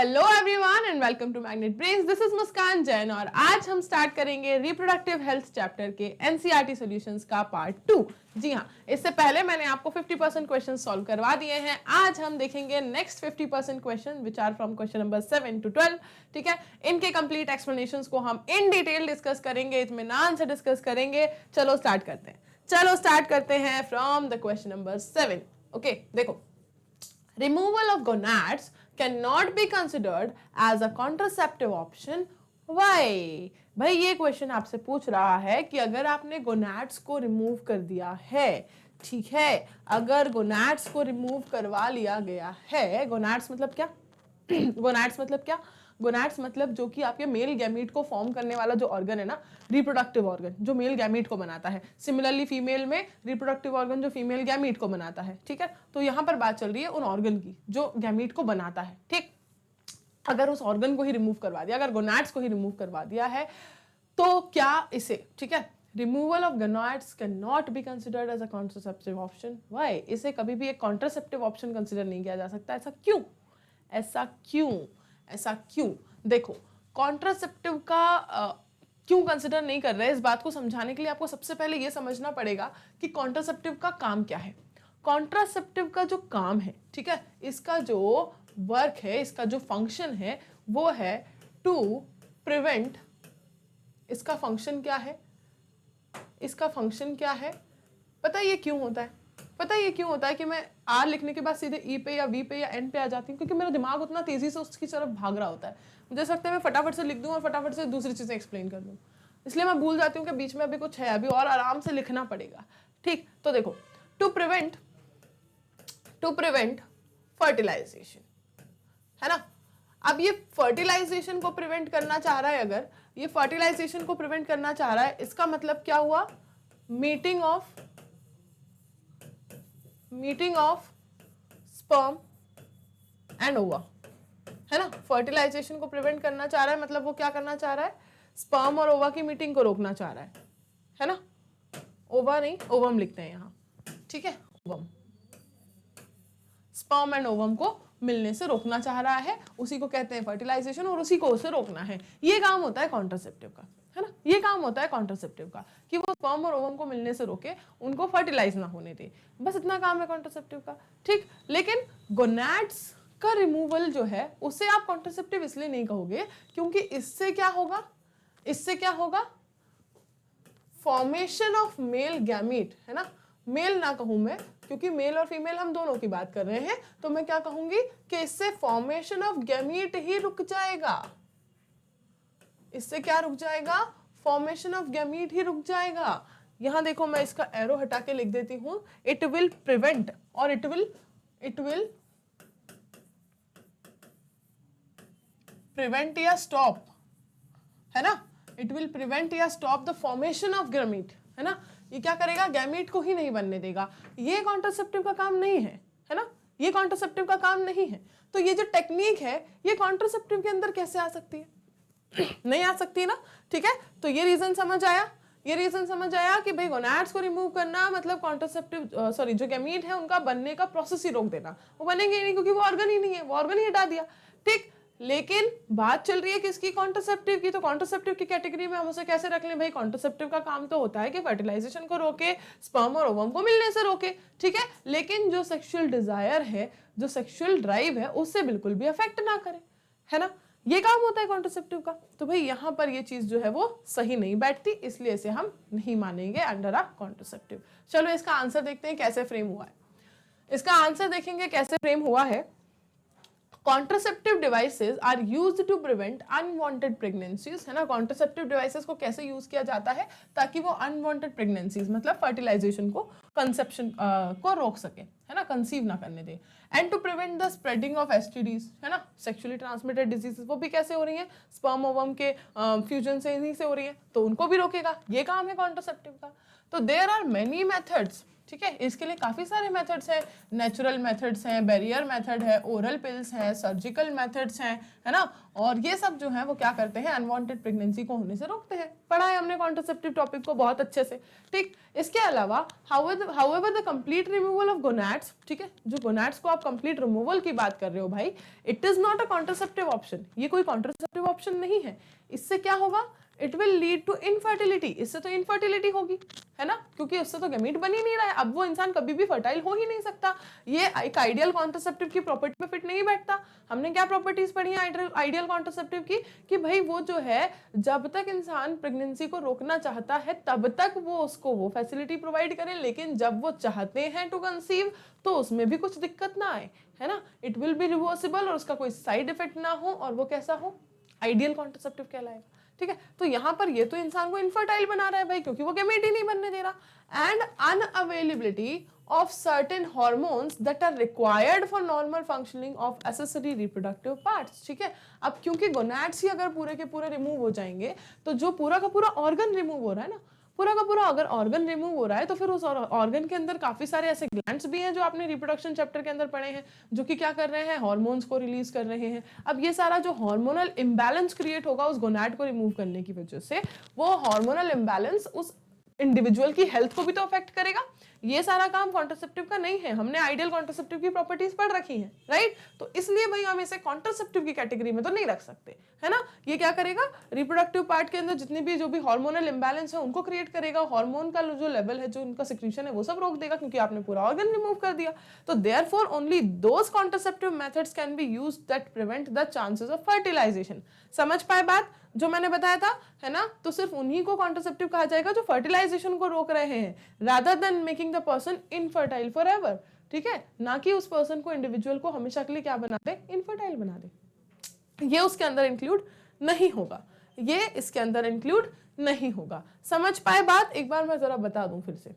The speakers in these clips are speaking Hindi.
Hello everyone and welcome to Magnet Brains. This is Muskan Jain और आज हम स्टार्ट करेंगे रिप्रोडक्टिव हेल्थ चैप्टर के एनसीईआरटी सॉल्यूशंस का पार्ट 2। जी हाँ, इससे पहले मैंने आपको 50% क्वेश्चन सॉल्व करवा दिए हैं। आज हम देखेंगे next 50% question which are from question number 7 to 12। ठीक है, इनके कंप्लीट एक्सप्लेनेशंस को हम इन डिटेल डिस्कस करेंगे, इत्मीनान से डिस्कस करेंगे। चलो स्टार्ट करते हैं from the question number 7। Okay, देखो, removal of gonads cannot be considered as a contraceptive option. Why? भाई ये क्वेश्चन आपसे पूछ रहा है कि अगर आपने गोनाड्स को रिमूव कर दिया है, ठीक है, अगर गोनाड्स को रिमूव करवा लिया गया है, गोनाड्स मतलब क्या? गोनाड्स मतलब क्या? गोनाड्स मतलब जो कि आपके मेल गैमीट को फॉर्म करने वाला जो ऑर्गन है ना, रिप्रोडक्टिव ऑर्गन जो मेल गैमीट को बनाता है। सिमिलरली फीमेल में रिप्रोडक्टिव ऑर्गन जो फीमेल गैमीट को बनाता है। ठीक है, तो यहाँ पर बात चल रही है उन ऑर्गन की जो गैमीट को बनाता है। ठीक, अगर उस ऑर्गन को ही रिमूव करवा दिया, अगर गोनाड्स को ही रिमूव करवा दिया है, तो क्या इसे, ठीक है, removal of gonads can not be considered as a contraceptive option. Why? इसे कभी भी एक कॉन्ट्रासेप्टिव ऑप्शन कंसिडर नहीं किया जा सकता। ऐसा क्यों? ऐसा क्यों? देखो, कॉन्ट्रासेप्टिव का क्यों कंसिडर नहीं कर रहे हैं, इस बात को समझाने के लिए आपको सबसे पहले यह समझना पड़ेगा कि कॉन्ट्रासेप्टिव का काम क्या है। कॉन्ट्रासेप्टिव का जो काम है, ठीक है, इसका जो वर्क है, इसका जो फंक्शन है, वो है टू प्रिवेंट। इसका फंक्शन क्या है? इसका फंक्शन क्या है? पता है ये क्यों होता है? पता है ये क्यों होता है कि मैं आर लिखने के बाद सीधे ई पे या वी पे या एन पे आ जाती हूँ? क्योंकि मेरा दिमाग उतना तेजी से उसकी तरफ भाग रहा होता है। मुझे लगता है मैं फटाफट से लिख दूँ और फटाफट से दूसरी चीजें एक्सप्लेन कर दूँ, इसलिए मैं भूल जाती हूँ कि बीच में अभी कुछ है, अभी और आराम से लिखना पड़ेगा। ठीक, तो देखो, टू प्रिवेंट फर्टिलाइजेशन, है ना। अब ये फर्टिलाइजेशन को प्रिवेंट करना चाह रहा है, अगर ये फर्टिलाइजेशन को प्रिवेंट करना चाह रहा है, इसका मतलब क्या हुआ? मीटिंग ऑफ स्पर्म एंड ओवा, है ना। फर्टिलाइजेशन को प्रिवेंट करना चाह रहा है, मतलब वो क्या करना चाह रहा है? स्पर्म और ओवा की मीटिंग को रोकना चाह रहा है ना। ओवा नहीं, ओवम लिखते हैं यहाँ, ठीक है, ओवम। स्पर्म एंड ओवम को मिलने से रोकना चाह रहा है, उसी को कहते हैं फर्टिलाइजेशन, और उसी को उसे रोकना है। ये काम होता है कॉन्ट्रासेप्टिव का, है ना। ये काम होता है कॉन्ट्रासेप्टिव का कि वो स्पर्म और ओवम को मिलने से रोके, उनको फर्टिलाइज ना होने दे। बस इतना काम है कॉन्ट्रासेप्टिव का। ठीक, लेकिन गोनाड्स का रिमूवल जो है, उसे आप कॉन्ट्रासेप्टिव इसलिए नहीं कहोगे क्योंकि इससे क्या होगा? फॉर्मेशन ऑफ मेल गैमीट, है ना। मेल ना कहूं मैं, क्योंकि मेल और फीमेल हम दोनों की बात कर रहे हैं, तो मैं क्या कहूंगी कि इससे फॉर्मेशन ऑफ गैमीट ही रुक जाएगा। इससे क्या रुक जाएगा? फॉर्मेशन ऑफ गैमीट ही रुक जाएगा। यहां देखो, मैं इसका एरो हटा के लिख देती हूं, इट विल प्रिवेंट और इट विल प्रिवेंट या स्टॉप, है ना। इट विल प्रिवेंट या stop the formation of gamete, है ना। ये क्या करेगा? गैमीट को ही नहीं बनने देगा। ये कॉन्ट्रासेप्टिव का काम नहीं है ना। ये कॉन्ट्रासेप्टिव का काम नहीं है। तो ये जो टेक्निक है, ये कॉन्ट्रासेप्टिव के अंदर कैसे आ सकती है? नहीं आ सकती ना। ठीक है, तो ये रीजन समझ आया कि भाई गोनाड्स को रिमूव करना मतलब कॉन्ट्रासेप्टिव, सॉरी, जो गैमीट है उनका बनने का प्रोसेस ही रोक देना। वो बनेंगे ही नहीं क्योंकि वो ऑर्गन ही नहीं है, वो ऑर्गन ही हटा दिया। ठीक, लेकिन बात चल रही है किसकी? कॉन्ट्रासेप्टिव की। तो कॉन्ट्रासेप्टिव की कैटेगरी में हम उसे कैसे रख लें? भाई कॉन्ट्रासेप्टिव का काम तो होता है कि फर्टिलाइजेशन को रोके, स्पर्म और ओवम को मिलने से रोके, ठीक है, लेकिन जो सेक्सुअल डिजायर है, जो सेक्सुअल ड्राइव है, उससे बिल्कुल भी अफेक्ट ना करे, है ना। ये काम होता है कॉन्ट्रासेप्टिव का। तो भाई यहाँ पर ये चीज जो है वो सही नहीं बैठती, इसलिए इसे हम नहीं मानेंगे अंडर अ कॉन्ट्रासेप्टिव। चलो इसका आंसर देखते हैं कैसे फ्रेम हुआ है। इसका आंसर देखेंगे कैसे फ्रेम हुआ है। Contraceptive devices are used to prevent unwanted pregnancies, है ना। कॉन्ट्रासेप्टिव डिवाइसेस को कैसे यूज किया जाता है? ताकि वो अनवांटेड प्रेगनेंसीज मतलब फर्टिलाइजेशन को, कंसेप्शन को रोक सके, है ना, कंसीव ना करने दे। And to prevent the spreading of STDs, है ना, सेक्सुअली ट्रांसमिटेड डिजीजेस, वो भी कैसे हो रही है? स्पर्म ओवम के फ्यूजन से, इन्हीं से हो रही है, तो उनको भी रोकेगा। ये काम है कॉन्ट्रासेप्टिव का। तो देयर आर मेनी मेथड्स, ठीक है, इसके लिए काफी सारे मेथड्स हैं, नेचुरल मेथड्स हैं, बैरियर मेथड है, ओरल पिल्स हैं, सर्जिकल मेथड्स हैं, है ना। और ये सब जो है वो क्या करते हैं, अनवांटेड प्रेगनेंसी को होने से रोकते हैं। पढ़ा है हमने कॉन्ट्रासेप्टिव टॉपिक को बहुत अच्छे से, ठीक। इसके अलावा however the complete removal of gonads, ठीक है, जो गोनैड्स को आप कंप्लीट रिमूवल की बात कर रहे हो भाई, it is not a contraceptive option, ये कोई कॉन्ट्रासेप्टिव ऑप्शन नहीं है। इससे क्या होगा, it will lead to infertility, इससे तो इनफर्टिलिटी होगी, है ना, क्योंकि उससे तो गैमीट बन ही नहीं रहा है, अब वो इंसान कभी भी फर्टाइल हो ही नहीं सकता। ये एक आइडियल कॉन्ट्रासेप्टिव की प्रॉपर्टी पे फिट नहीं बैठता। हमने क्या प्रॉपर्टीज पढ़ी है आइडियल कॉन्ट्रासेप्टिव की, कि भाई वो जो है जब तक इंसान प्रेगनेंसी को रोकना चाहता है तब तक वो उसको वो फैसिलिटी प्रोवाइड करे, लेकिन जब वो चाहते हैं टू कंसीव तो उसमें भी कुछ दिक्कत ना आए, है ना, इट विल बी रिवर्सिबल और उसका कोई साइड इफेक्ट ना हो, और वो कैसा हो, आइडियल कॉन्ट्रासेप्टिव कहलाएगा, ठीक है। तो यहाँ पर ये तो इंसान को इनफर्टाइल बना रहा है भाई, क्योंकि वो गैमेट ही नहीं बनने दे रहा। And unavailability of certain hormones that are required for normal functioning of accessory reproductive parts, ठीक है। अब क्योंकि गोनैड्स ही अगर पूरे के पूरे रिमूव हो जाएंगे तो जो पूरा का पूरा ऑर्गन रिमूव हो रहा है ना, पूरा का पूरा अगर ऑर्गन रिमूव हो रहा है तो फिर उस ऑर्गन के अंदर काफी सारे ऐसे ग्लैंड्स भी हैं जो आपने रिप्रोडक्शन चैप्टर के अंदर पढ़े हैं, जो कि क्या कर रहे हैं, हार्मोन्स को रिलीज कर रहे हैं। अब ये सारा जो हार्मोनल इम्बैलेंस क्रिएट होगा उस गोनैड को रिमूव करने की वजह से, वो हार्मोनल इम्बैलेंस उस इंडिविजुअल की हेल्थ को भी तो अफेक्ट करेगा। ये सारा काम कॉन्ट्रासेप्टिव का नहीं है, हमने आइडियल कॉन्ट्रासेप्टिव की प्रॉपर्टीज पढ़ रखी हैं, राइट। तो इसलिए भाई हम इसे कॉन्ट्रासेप्टिव की कैटेगरी में तो नहीं रख सकते, है ना। ये क्या करेगा, रिप्रोडक्टिव पार्ट के अंदर जितनी भी जो भी हार्मोनल इंबैलेंस है उनको क्रिएट करेगा, हार्मोन का जो लेवल है, जो उनका सिक्रीशन है वो सब रोक देगा, क्योंकि आपने पूरा ऑर्गन रिमूव कर दिया। तो therefore only those contraceptive methods can be used that prevent the chances of fertilization. समझ पाए बात जो मैंने बताया था, है ना। तो सिर्फ उन्हीं को कॉन्ट्रासेप्टिव कहा जाएगा जो फर्टिलाइजेशन को रोक रहे हैं, rather than making the person infertile forever, ठीक है, ना कि उस पर्सन को, इंडिविजुअल को हमेशा के लिए क्या बना दे, इनफर्टाइल बना दे। ये उसके अंदर इंक्लूड नहीं होगा, ये इसके अंदर इंक्लूड नहीं होगा। समझ पाए बात, एक बार मैं जरा बता दूं फिर से,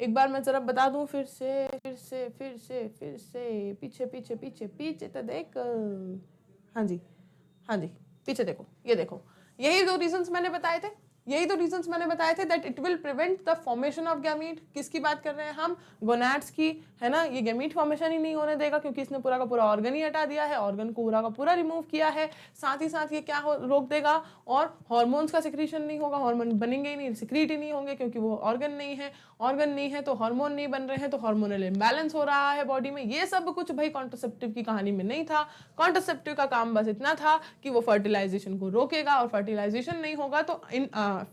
एक बार मैं जरा बता दूं फिर से, पीछे पीछे पीछे पीछे तो देख, हाँ जी हाँ जी, पीछे देखो, ये देखो, यही दो रीजंस मैंने बताए थे, यही तो रीजंस मैंने बताए थे, that it will prevent the formation of gamete. किसकी बात कर रहे हैं हम, गोनैड्स की, है ना। ये गैमीट फॉर्मेशन ही नहीं होने देगा, क्योंकि इसने पूरा का पूरा ऑर्गन ही हटा दिया है, ऑर्गन को पूरा का पूरा रिमूव किया है। साथ ही साथ ये क्या रोक देगा, और हार्मोन्स का सिक्रीशन नहीं होगा, हार्मोन बनेंगे ही नहीं, सिक्रीट ही नहीं होंगे, क्योंकि वो ऑर्गन नहीं है, ऑर्गन नहीं है तो हार्मोन नहीं बन रहे हैं, तो हार्मोनल इम्बैलेंस हो रहा है बॉडी में। ये सब कुछ भाई कॉन्ट्रासेप्टिव की कहानी में नहीं था। कॉन्ट्रासेप्टिव का काम बस इतना था कि वो फर्टिलाइजेशन को रोकेगा, और फर्टिलाइजेशन नहीं होगा तो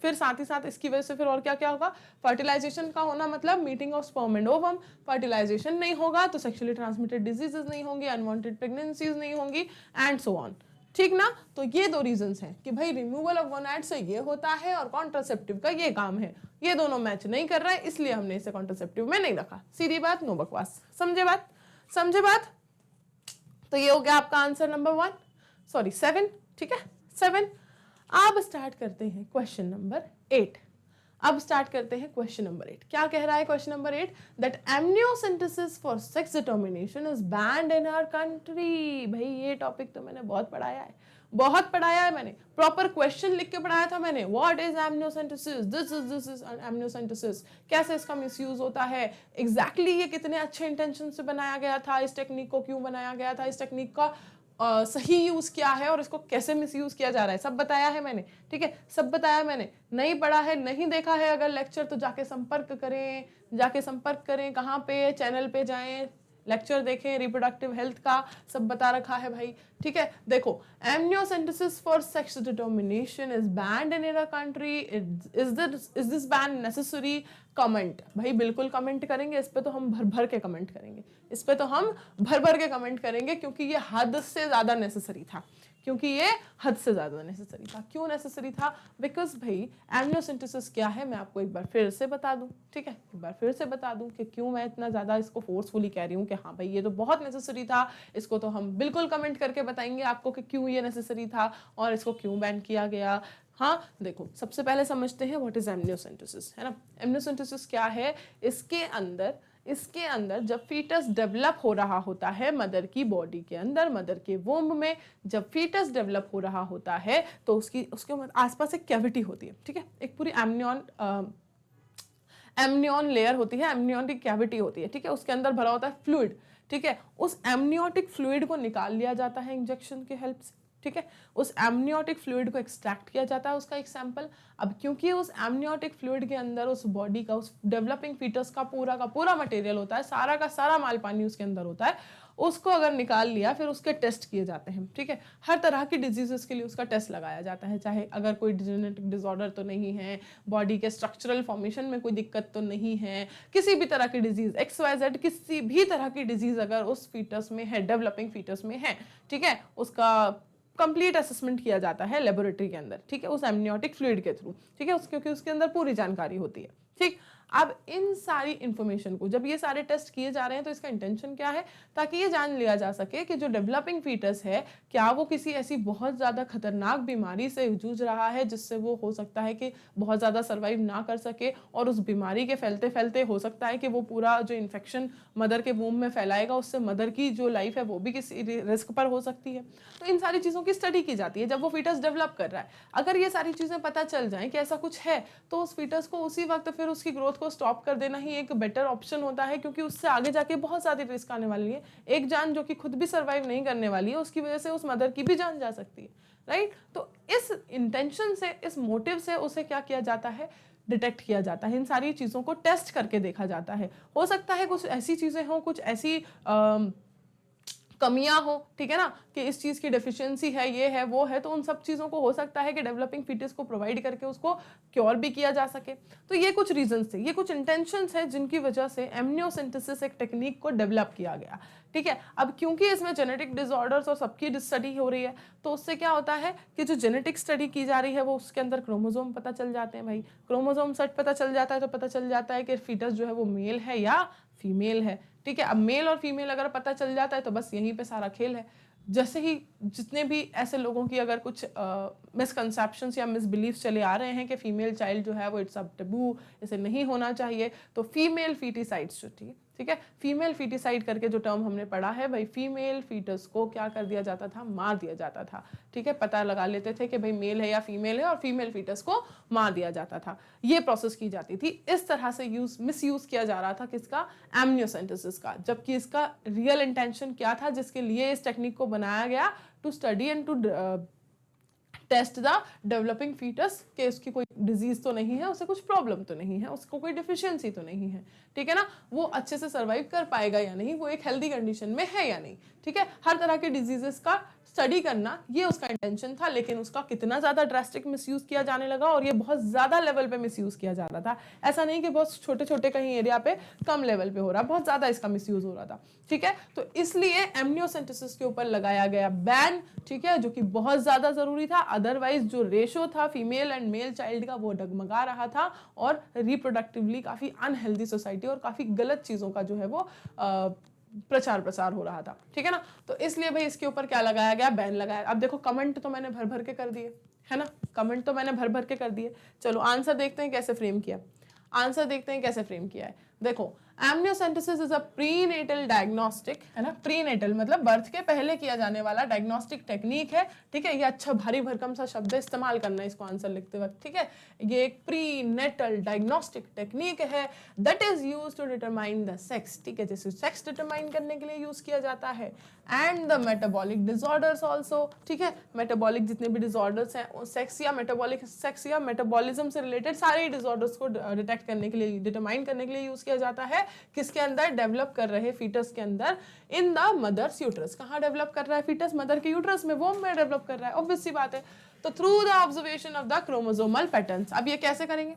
फिर साथ ही साथ इसकी वजह से फिर और क्या क्या होगा, फर्टिलाइजेशन का होना मतलब meeting of sperm and ovum, fertilization नहीं होगा तो सेक्सुअली ट्रांसमिटेड डिजीजेस नहीं होंगी, अनवांटेड प्रेगनेंसीज नहीं होंगी, एंड सो ऑन, ठीक ना। तो ये दो रीजंस हैं कि भाई रिमूवल ऑफ गोनैड से ये होता है और कॉन्ट्रासेप्टिव का ये काम है। ये दोनों मैच नहीं कर रहा है, इसलिए हमने इसे कॉन्ट्रासेप्टिव में नहीं रखा। सीधी बात, नो बकवास। समझे बात, समझे बात। तो ये हो गया आपका आंसर नंबर 7, ठीक है, 7। अब स्टार्ट करते हैं क्वेश्चन नंबर 8। अब स्टार्ट करते हैं क्वेश्चन नंबर 8। क्या कह रहा है question number 8, that amniocentesis for sex determination is banned in our country. भाई ये टॉपिक तो मैंने बहुत पढ़ाया है, बहुत पढ़ाया है मैंने, प्रॉपर क्वेश्चन लिख के पढ़ाया था मैंने। व्हाट इज एमनियोसिंथेसिस, दिस इज एमनियोसिंथेसिस, कैसे इसका मिसयूज होता है, एग्जैक्टली ये कितने अच्छे इंटेंशन से बनाया गया था, इस टेक्निक को क्यों बनाया गया था, इस टेक्निक का सही यूज क्या है और इसको कैसे मिसयूज किया जा रहा है, सब बताया है मैंने, ठीक है, सब बताया मैंने। नहीं पढ़ा है, नहीं देखा है अगर लेक्चर, तो जाके संपर्क करें, जाके संपर्क करें, कहाँ पे, चैनल पे जाएं, लेक्चर देखें, रिप्रोडक्टिव हेल्थ का सब बता रखा है भाई, ठीक है। देखो, amniocentesis for sex determination is banned in our country, is this ban necessary, comment. भाई बिल्कुल कमेंट करेंगे, इस पे तो हम भर भर के कमेंट करेंगे, इस पे तो हम भर भर के कमेंट करेंगे, क्योंकि ये हद से ज्यादा नेसेसरी था, क्योंकि ये हद से ज्यादा नेसेसरी था। क्यों नेसेसरी था, बिकॉज भाई एमनियोसिंथेसिस क्या है मैं आपको एक बार फिर से बता दूं, ठीक है, एक बार फिर से बता दूं कि क्यों मैं इतना ज्यादा इसको फोर्सफुली कह रही हूँ कि हाँ भाई ये तो बहुत नेसेसरी था, इसको तो हम बिल्कुल कमेंट करके बताएंगे आपको कि क्यों ये नेसेसरी था और इसको क्यों बैन किया गया। हाँ देखो, सबसे पहले समझते हैं व्हाट इज एमनियोसिंथेसिस, है ना। एमनियोसिंथेसिस क्या है, इसके अंदर जब फीटस डेवलप हो रहा होता है मदर की बॉडी के अंदर, मदर के वोम्ब में जब फीटस डेवलप हो रहा होता है तो उसके आसपास एक कैविटी होती है, ठीक है, एक पूरी एमनियन लेयर होती है, एमनियोटिक कैविटी होती है, ठीक है, उसके अंदर भरा होता है फ्लूइड, ठीक है, उस एमनियोटिक फ्लूइड को निकाल लिया जाता है इंजेक्शन के हेल्प से, ठीक है, उस एमनियोटिक फ्लूइड को एक्सट्रैक्ट किया जाता है, उसका एक सैंपल। अब क्योंकि उस एमनियोटिक फ्लूइड के अंदर उस बॉडी का, उस डेवलपिंग फीटस का पूरा मटेरियल होता है, सारा का सारा माल पानी उसके अंदर होता है, उसको अगर निकाल लिया फिर उसके टेस्ट किए जाते हैं, ठीक है, हर तरह की डिजीजेस के लिए उसका टेस्ट लगाया जाता है, चाहे अगर कोई जेनेटिक डिसऑर्डर तो नहीं है, बॉडी के स्ट्रक्चरल फॉर्मेशन में कोई दिक्कत तो नहीं है, किसी भी तरह की डिजीज XYZ किसी भी तरह की डिजीज अगर उस फीटस में है, डेवलपिंग फीटस में है, ठीक है, उसका कंप्लीट असेसमेंट किया जाता है लेबोरेटरी के अंदर, ठीक है, उस एमनियोटिक फ्लूइड के थ्रू, ठीक है, क्योंकि उसके अंदर पूरी जानकारी होती है, ठीक। अब इन सारी इंफॉर्मेशन को जब ये सारे टेस्ट किए जा रहे हैं तो इसका इंटेंशन क्या है, ताकि ये जान लिया जा सके कि जो डेवलपिंग फीटस है क्या वो किसी ऐसी बहुत ज़्यादा खतरनाक बीमारी से जूझ रहा है जिससे वो हो सकता है कि बहुत ज़्यादा सर्वाइव ना कर सके, और उस बीमारी के फैलते फैलते हो सकता है कि वो पूरा जो इन्फेक्शन मदर के वूम में फैलाएगा उससे मदर की जो लाइफ है वो भी किसी रिस्क पर हो सकती है। तो इन सारी चीज़ों की स्टडी की जाती है जब वो फीटस डेवलप कर रहा है। अगर ये सारी चीज़ें पता चल जाएं कि ऐसा कुछ है तो उस फीटस को उसी वक्त फिर उसकी ग्रोथ को स्टॉप कर देना ही एक बेटर ऑप्शन होता है, क्योंकि उससे आगे जाके बहुत सारी रिस्क आने वाली है। एक जान जो कि खुद भी सर्वाइव नहीं करने वाली है, उसकी वजह से उस मदर की भी जान जा सकती है, राइट। तो इस इंटेंशन से, इस मोटिव से उसे क्या किया जाता है, डिटेक्ट किया जाता है, इन सारी चीज़ों को टेस्ट करके देखा जाता है। हो सकता है कुछ ऐसी चीज़ें हों, कुछ ऐसी कमियां हो, ठीक है ना, कि इस चीज़ की डेफिशिएंसी है, ये है वो है, तो उन सब चीज़ों को हो सकता है कि डेवलपिंग फीटस को प्रोवाइड करके उसको क्योर भी किया जा सके। तो ये कुछ रीजंस थे, ये कुछ इंटेंशंस हैं जिनकी वजह से एमनियोसिंथेसिस एक टेक्निक को डेवलप किया गया, ठीक है। अब क्योंकि इसमें जेनेटिक डिसऑर्डर्स और सबकी स्टडी हो रही है तो उससे क्या होता है कि जो जेनेटिक स्टडी की जा रही है वो उसके अंदर क्रोमोसोम पता चल जाते हैं, भाई क्रोमोसोम सेट पता चल जाता है तो पता चल जाता है कि फीटस जो है वो मेल है या फीमेल है, ठीक है। अब मेल और फीमेल अगर पता चल जाता है तो बस यहीं पे सारा खेल है। जैसे ही जितने भी ऐसे लोगों की अगर कुछ मिसकंसेप्शंस या मिसबिलीफ चले आ रहे हैं कि फीमेल चाइल्ड जो है वो इट्स अ टैबू, इसे नहीं होना चाहिए, तो फीमेल फीटिसाइड्स जो थी, ठीक है, फीमेल फीटिसाइड करके जो टर्म हमने पढ़ा है, भाई फीमेल फीटस को क्या कर दिया जाता था, मार दिया जाता था, ठीक है, पता लगा लेते थे कि भाई मेल है या फीमेल है और फीमेल फीटस को मार दिया जाता था। ये प्रोसेस की जाती थी, इस तरह से मिसयूज किया जा रहा था किसका, एमनियोसेंटेसिस का, जबकि इसका रियल इंटेंशन क्या था जिसके लिए इस टेक्निक को बनाया गया, to study and to test the developing foetus कि उसकी कोई डिजीज तो नहीं है, उसे कुछ प्रॉब्लम तो नहीं है, उसको कोई डिफिशियंसी तो नहीं है, ठीक है ना, वो अच्छे से सर्वाइव कर पाएगा या नहीं, वो एक हेल्दी कंडीशन में है या नहीं, ठीक है। हर तरह के डिजीजेस का स्टडी करना ये उसका इंटेंशन था, लेकिन उसका कितना ज़्यादा ड्रास्टिक मिसयूज़ किया जाने लगा और ये बहुत ज़्यादा लेवल पे मिसयूज़ किया जा रहा था। ऐसा नहीं कि बहुत छोटे छोटे कहीं एरिया पे कम लेवल पे हो रहा, बहुत ज़्यादा इसका मिसयूज़ हो रहा था, ठीक है। तो इसलिए एमनियोसेंटेसिस के ऊपर लगाया गया बैन, ठीक है, जो कि बहुत ज़्यादा ज़रूरी था, अदरवाइज जो रेशो था फीमेल एंड मेल चाइल्ड का वो डगमगा रहा था और रिप्रोडक्टिवली काफ़ी अनहेल्दी सोसाइटी और काफ़ी गलत चीज़ों का जो है वो प्रचार प्रसार हो रहा था, ठीक है ना। तो इसलिए भाई इसके ऊपर क्या लगाया गया, बैन लगाया। अब देखो कमेंट तो मैंने भर भर के कर दिए, है ना, कमेंट तो मैंने भर भर के कर दिए। चलो आंसर देखते हैं कैसे फ्रेम किया, आंसर देखते हैं कैसे फ्रेम किया है। देखो amniocentesis is a prenatal diagnostic, है ना, प्रीनेटल मतलब बर्थ के पहले किया जाने वाला डायग्नोस्टिक टेक्निक है, ठीक है। ये अच्छा भारी भरकम सा शब्द है, इस्तेमाल करना है इसको आंसर लिखते वक्त, ठीक है। ये एक प्रीनेटल डायग्नोस्टिक टेक्निक है that is used to determine the sex, ठीक है, जैसे सेक्स डिटरमाइन करने के लिए यूज किया जाता है, and the metabolic disorders also, ठीक है। मेटाबॉलिक जितने भी डिसऑर्डर्स हैं, सेक्स या मेटाबॉलिक, सेक्स या मेटाबॉलिज्म से रिलेटेड सारे डिसऑर्डर्स को डिटेक्ट करने के लिए, डिटरमाइन करने के लिए यूज किया जाता है, किसके अंदर, डेवलप कर रहे फीटस के अंदर, इन द मदर्स यूट्रस। कहाँ डेवलप कर रहा है फीटस, मदर के यूट्रस में, वोम में डेवलप कर रहा है, ऑब्वियस सी बात है। तो through the observation of the chromosomal patterns. अब ये कैसे करेंगे,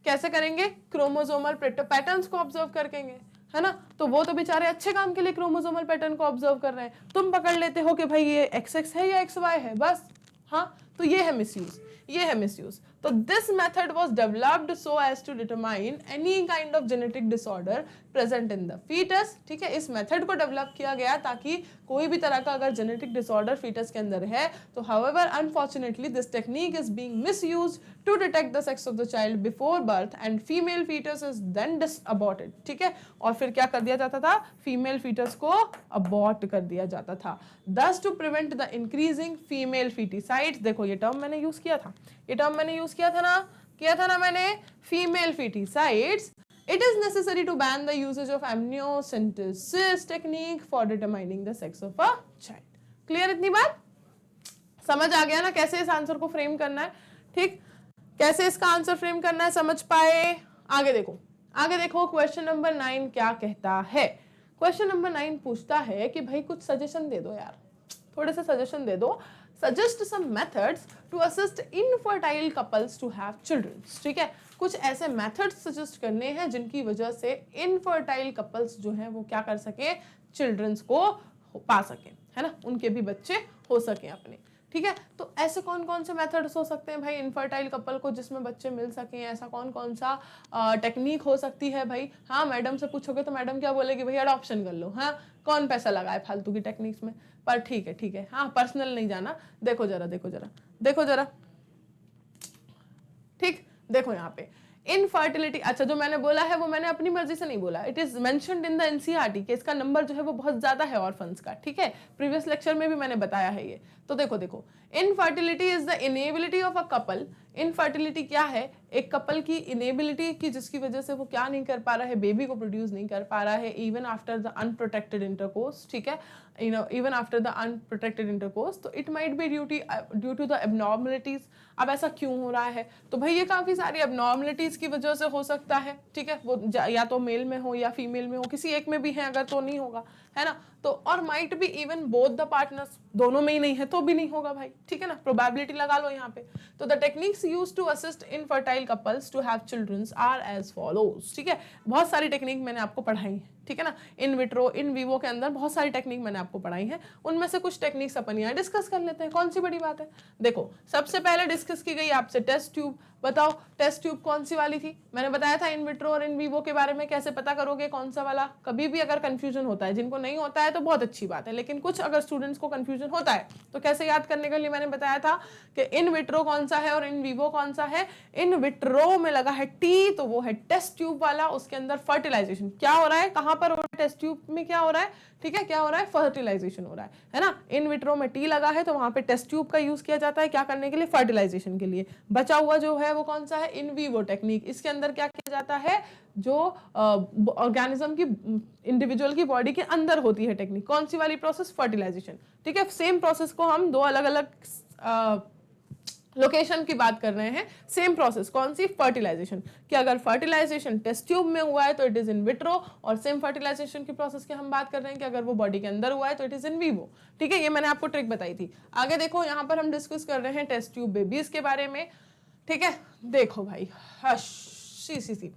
कैसे करेंगे, क्रोमोसोमल पैटर्न्स को ऑब्जर्व करेंगे, है ना। तो वो तो बेचारे अच्छे काम के लिए क्रोमोसोमल पैटर्न को ऑब्जर्व कर रहे हैं, तुम पकड़ लेते हो कि भाई ये XX है या XY है, बस, हाँ। तो ये है मिसयूज, ये है मिसयूज। तो this method was developed so as to determine any kind of genetic disorder present in the foetus, ठीक है। इस मेथड को डेवलप किया गया ताकि कोई भी तरह का अगर जेनेटिक डिसऑर्डर फीटस के अंदर है तो however unfortunately this technique is being misused to detect the sex of the child before birth and female foetus is then aborted, ठीक है। और फिर क्या कर दिया जाता था, फीमेल फीटस को अबॉर्ट कर दिया जाता था, thus to prevent the increasing female foeticides. देखो ये टर्म मैंने यूज किया था, ये टर्म मैंने यूज किया था ना मैंने, female फीटिसाइड्स It is necessary to ban the usage of amniocentesis technique for determining the sex of a child. Clear इतनी बात? समझ आ गया ना कैसे इस आंसर को फ्रेम करना है? ठीक, कैसे इसका आंसर फ्रेम करना है समझ पाए? आगे देखो क्वेश्चन नंबर 9 क्या कहता है। क्वेश्चन नंबर 9 पूछता है कि भाई कुछ सजेशन दे दो यार, थोड़े से सजेशन दे दो। Suggest some methods to assist infertile couples to have children. ठीक है, कुछ ऐसे मेथड्स सजेस्ट करने हैं जिनकी वजह से इनफर्टाइल कपल्स जो हैं वो क्या कर सके, चिल्ड्रंस को पा सके, है ना, उनके भी बच्चे हो सके अपने। ठीक है, तो ऐसे कौन कौन से मेथड्स हो सकते हैं भाई इनफर्टाइल कपल को जिसमें बच्चे मिल सकें? ऐसा कौन कौन सा टेक्निक हो सकती है भाई? हाँ, मैडम से पूछोगे तो मैडम क्या बोलेगी, भाई अडॉप्शन कर लो। हाँ, कौन पैसा लगाए फालतू की टेक्निक्स में? पर ठीक है, हाँ पर्सनल नहीं जाना। देखो जरा, ठीक, देखो यहाँ पे इनफर्टिलिटी। अच्छा, जो मैंने बोला है वो मैंने अपनी मर्जी से नहीं बोला, it is mentioned in the NCERT कि इसका नंबर जो है वो बहुत ज्यादा है ऑर्फन्स का। ठीक है, प्रीवियस लेक्चर में भी मैंने बताया है ये। तो देखो infertility is the inability of a couple. Infertility क्या है? एक कपल की इनेबिलिटी की जिसकी वजह से वो क्या नहीं कर पा रहा है, बेबी को प्रोड्यूस नहीं कर पा रहा है even after the unprotected intercourse. ठीक है, even after the unprotected intercourse. तो it might be due to the abnormalities. अब ऐसा क्यों हो रहा है? तो भाई ये काफी सारी एबनॉर्मलिटीज की वजह से हो सकता है। ठीक है, वो या तो मेल में हो या फीमेल में हो, किसी एक में भी है अगर तो नहीं होगा, है ना। तो और might be even both the partners, दोनों में ही नहीं है तो भी नहीं होगा भाई। ठीक है ना, प्रोबेबिलिटी लगा लो यहाँ पे। तो the techniques used to assist infertile couples to have childrens are as follows. ठीक है, बहुत सारी टेक्निक मैंने आपको पढ़ाई है। ठीक है ना, इन विट्रो इन वीवो के अंदर बहुत सारी टेक्निक मैंने आपको पढ़ाई है, उनमें से कुछ टेक्निक्स अपन यहाँ डिस्कस कर लेते हैं। कौन सी बड़ी बात है? देखो, सबसे पहले डिस्कस की गई आपसे टेस्ट ट्यूब। बताओ टेस्ट ट्यूब कौन सी वाली थी? मैंने बताया था इन विट्रो और इन वीवो के बारे में कैसे पता करोगे कौन सा वाला। कभी भी अगर कंफ्यूजन होता है, जिनको नहीं होता है तो बहुत अच्छी बात है, लेकिन कुछ अगर स्टूडेंट्स को कंफ्यूजन होता है तो कैसे याद करने के लिए मैंने बताया था कि इन विट्रो कौन सा है और इन वीवो कौन सा है। इन विट्रो में लगा है टी, तो वो है टेस्ट ट्यूब वाला। उसके अंदर फर्टिलाइजेशन क्या हो रहा है, कहां पर टेस्ट ट्यूब में क्या हो रहा है? ठीक है, क्या हो रहा है? फर्टिलाइजेशन हो रहा है ना। इन विट्रो में टी लगा है तो वहां पे टेस्ट ट्यूब का यूज किया जाता है क्या करने के लिए? फर्टिलाइजेशन के लिए। बचा हुआ जो है वो कौन सा है? In vivo technique. इसके अंदर क्या किया जाता है? जो ऑर्गेनिज्म की इंडिविजुअल की बॉडी के अंदर होती है टेक्निक, कौन सी वाली प्रोसेस? फर्टिलाइजेशन। ठीक है, सेम प्रोसेस को हम दो अलग अलग लोकेशन की बात कर रहे हैं। सेम प्रोसेस कौन सी? फर्टिलाइजेशन। कि अगर फर्टिलाइजेशन टेस्ट ट्यूब में हुआ है तो इट इज इन विट्रो, और सेम फर्टिलाइजेशन की प्रोसेस की हम बात कर रहे हैं कि अगर वो बॉडी के अंदर हुआ है तो इट इज इन वीवो। ठीक है, ये मैंने आपको ट्रिक बताई थी। आगे देखो, यहाँ पर हम डिस्कस कर रहे हैं टेस्ट ट्यूब बेबीज के बारे में। ठीक है, देखो भाई, सी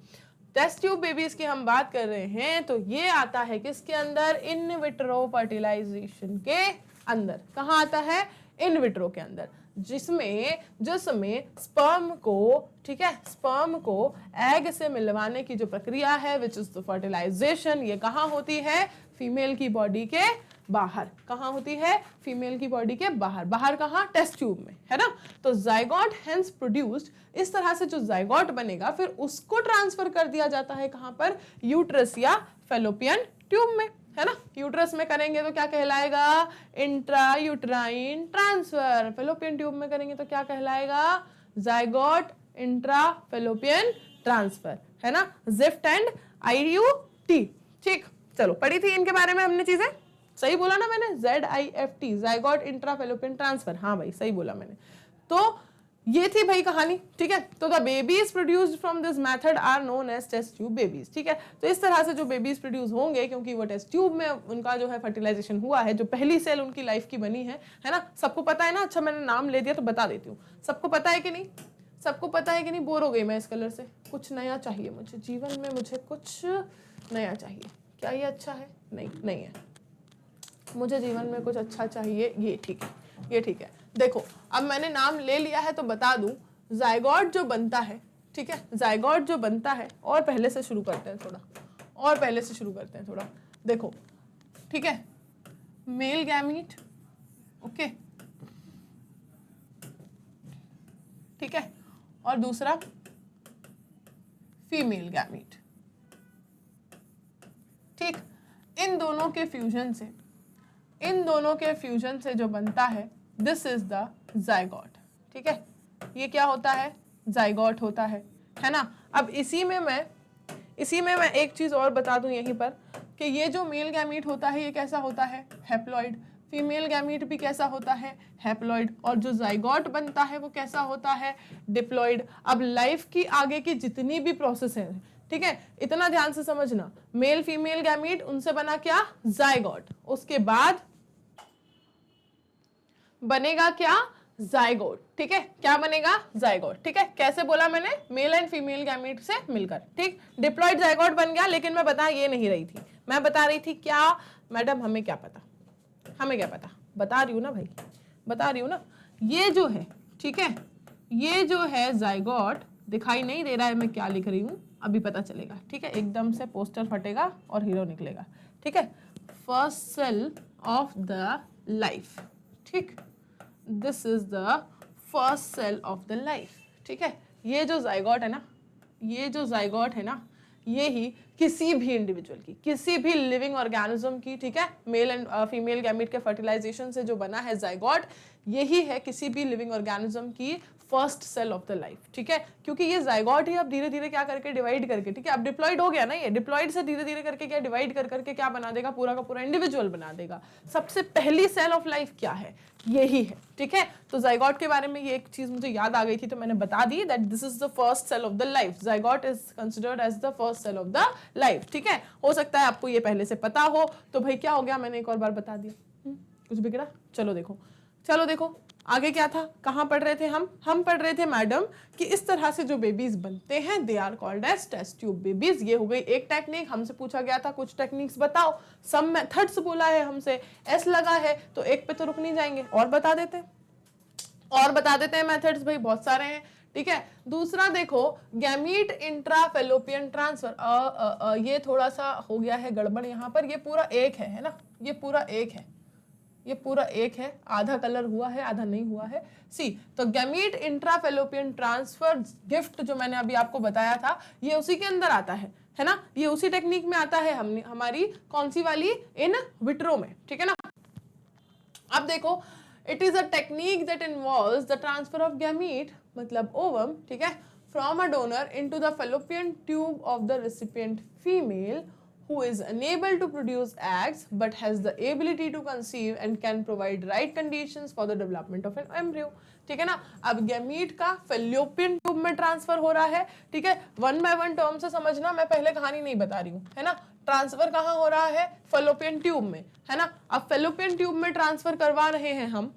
टेस्ट ट्यूब बेबीज की हम बात कर रहे हैं तो ये आता है किसके अंदर? इन विट्रो फर्टिलाइजेशन के अंदर। कहाँ आता है? इन विट्रो के अंदर, जिसमें स्पर्म को, ठीक है, स्पर्म को एग से मिलवाने की जो प्रक्रिया है विच इज द फर्टिलाइजेशन, ये कहाँ होती है? फीमेल की बॉडी के बाहर। कहाँ होती है? फीमेल की बॉडी के बाहर। बाहर कहाँ? टेस्ट ट्यूब में, है ना। तो जाइगोट हेंस प्रोड्यूस्ड, इस तरह से जो जाइगोट बनेगा फिर उसको ट्रांसफर कर दिया जाता है कहाँ पर? यूट्रस या फेलोपियन ट्यूब में, है ना। यूट्रस में करेंगे तो क्या कहलाएगा? Intra uterine transfer. Fallopian tube में करेंगे तो क्या कहलाएगा? जाइगोट इंट्रा फेलोपियन ट्रांसफर, है ना। Gift and IUT। ठीक, चलो पढ़ी थी इनके बारे में हमने चीजें। सही बोला ना मैंने? ZIFT, zygote intra fallopian transfer. हाँ भाई, सही बोला मैंने। तो ये थी भाई कहानी। ठीक है, तो the babies produced from this method are known as test tube babies. ठीक है, तो इस तरह से जो बेबीज प्रोड्यूस होंगे, क्योंकि वो टेस्ट ट्यूब में उनका जो है फर्टिलाइजेशन हुआ है, जो पहली सेल उनकी लाइफ की बनी है ना। सबको पता है ना? अच्छा, मैंने नाम ले दिया तो बता देती हूँ। सबको पता है कि नहीं? सबको पता है कि नहीं? बोर हो गई मैं इस कलर से। कुछ नया चाहिए मुझे जीवन में, मुझे कुछ नया चाहिए। क्या ये अच्छा है? नहीं है। मुझे जीवन में कुछ अच्छा चाहिए। ये ठीक है, ये ठीक है। देखो, अब मैंने नाम ले लिया है तो बता दूं, जाइगोट जो बनता है, ठीक है, जाइगोट जो बनता है, और पहले से शुरू करते हैं थोड़ा, देखो, ठीक है, मेल गैमीट, ओके, ठीक है, और दूसरा फीमेल गैमीट। ठीक, इन दोनों के फ्यूजन से जो बनता है, दिस इज द जाइगोट। ठीक है, ये क्या होता है? जाइगोट होता है ना। अब इसी में मैं इसी में मैं एक चीज और बता दूं यहीं पर कि ये जो मेल गैमीट होता है ये कैसा होता है, हैप्लॉइड। फीमेल गैमीट भी कैसा होता है, हैप्लॉइड। और जो जाइगोट बनता है वो कैसा होता है, डिप्लॉइड। अब लाइफ की आगे की जितनी भी प्रोसेस है, ठीक है, इतना ध्यान से समझना, मेल फीमेल गैमीट, उनसे बना क्या, जाइगोट, उसके बाद बनेगा क्या, जाइगोट। ठीक है, क्या बनेगा, जाइगोट। ठीक है, कैसे बोला मैंने, मेल एंड फीमेल गैमीट से मिलकर। ठीक, डिप्लॉइड जाइगोट बन गया, लेकिन मैं बता ये नहीं रही थी, मैं बता रही थी क्या, मैडम हमें क्या पता, हमें क्या पता, बता रही हूँ ना भाई, बता रही हूँ ना, ये जो है, ठीक है, ये जो है जाइगोट, दिखाई नहीं दे रहा है मैं क्या लिख रही हूँ, अभी पता चलेगा। ठीक है, एकदम से पोस्टर फटेगा और हीरो निकलेगा। ठीक है, first cell of the life. ठीक, this is the first cell of the life. ठीक है, ये जो जाइगोट है ना, ये जो जाइगोट है ना, ये ही किसी भी इंडिविजुअल की, किसी भी लिविंग ऑर्गेनिज्म की, ठीक है, मेल एंड फीमेल गैमीट के फर्टिलाइजेशन से जो बना है जाइगोट, यही है किसी भी लिविंग ऑर्गेनिज्म की first cell of the life. ठीक है, क्योंकि ये जाइगोट ही अब धीरे धीरे क्या करके डिवाइड करके, ठीक है, अब डिप्लॉइड हो गया ना, ये डिप्लॉइड से धीरे धीरे करके क्या डिवाइड कर करके क्या बना देगा, पूरा का पूरा इंडिविजुअल बना देगा। सबसे पहली सेल ऑफ लाइफ क्या है, यही है। ठीक है, तो जाइगोट के बारे में ये एक चीज मुझे याद आ गई थी तो मैंने बता दी, that this is the first cell of the life, zygote is considered as the first cell of the life. ठीक है, हो सकता है आपको ये पहले से पता हो, तो भाई क्या हो गया, मैंने एक और बार बता दिया, कुछ बिगड़ा। चलो देखो, चलो देखो आगे क्या था, कहाँ पढ़ रहे थे हम पढ़ रहे थे मैडम कि इस तरह से जो बेबीज बनते हैं they are called as test tube babies. ये हो गई एक टेक्निक, हमसे पूछा गया था कुछ टेक्निक्स बताओ, सब मेथड्स बोला है हमसे, एस लगा है तो एक पे तो रुक नहीं जाएंगे, और बता देते हैं मेथड्स, भाई बहुत सारे हैं। ठीक है, दूसरा देखो गैमीट इंट्रा फेलोपियन ट्रांसफर, ये थोड़ा सा हो गया है गड़बड़ यहाँ पर, ये पूरा एक है ना, ये पूरा एक है, ये पूरा एक है, आधा कलर हुआ है आधा नहीं हुआ है। सी, तो gamete intra fallopian transfer gift जो मैंने अभी आपको बताया था, ये उसी के अंदर आता है ना, ये उसी टेक्निक में आता है, हमने हमारी कौन सी वाली, इन विट्रो में। ठीक है ना, अब देखो, it is a technique that involves the transfer of gamete, मतलब ओवम, ठीक है, from a donor into the fallopian tube of the recipient female who is unable to produce eggs but has the ability to conceive and can provide right conditions for the development of an embryo। ठीक है ना, अब गैमीट का फेलोपियन ट्यूब में ट्रांसफर हो रहा है। ठीक है, वन बाय वन टर्म से समझना, मैं पहले कहानी नहीं बता रही हूँ, है ना। ट्रांसफर कहाँ हो रहा है, फेलोपियन ट्यूब में, है ना। अब फेलोपियन ट्यूब में ट्रांसफर करवा रहे हैं हम,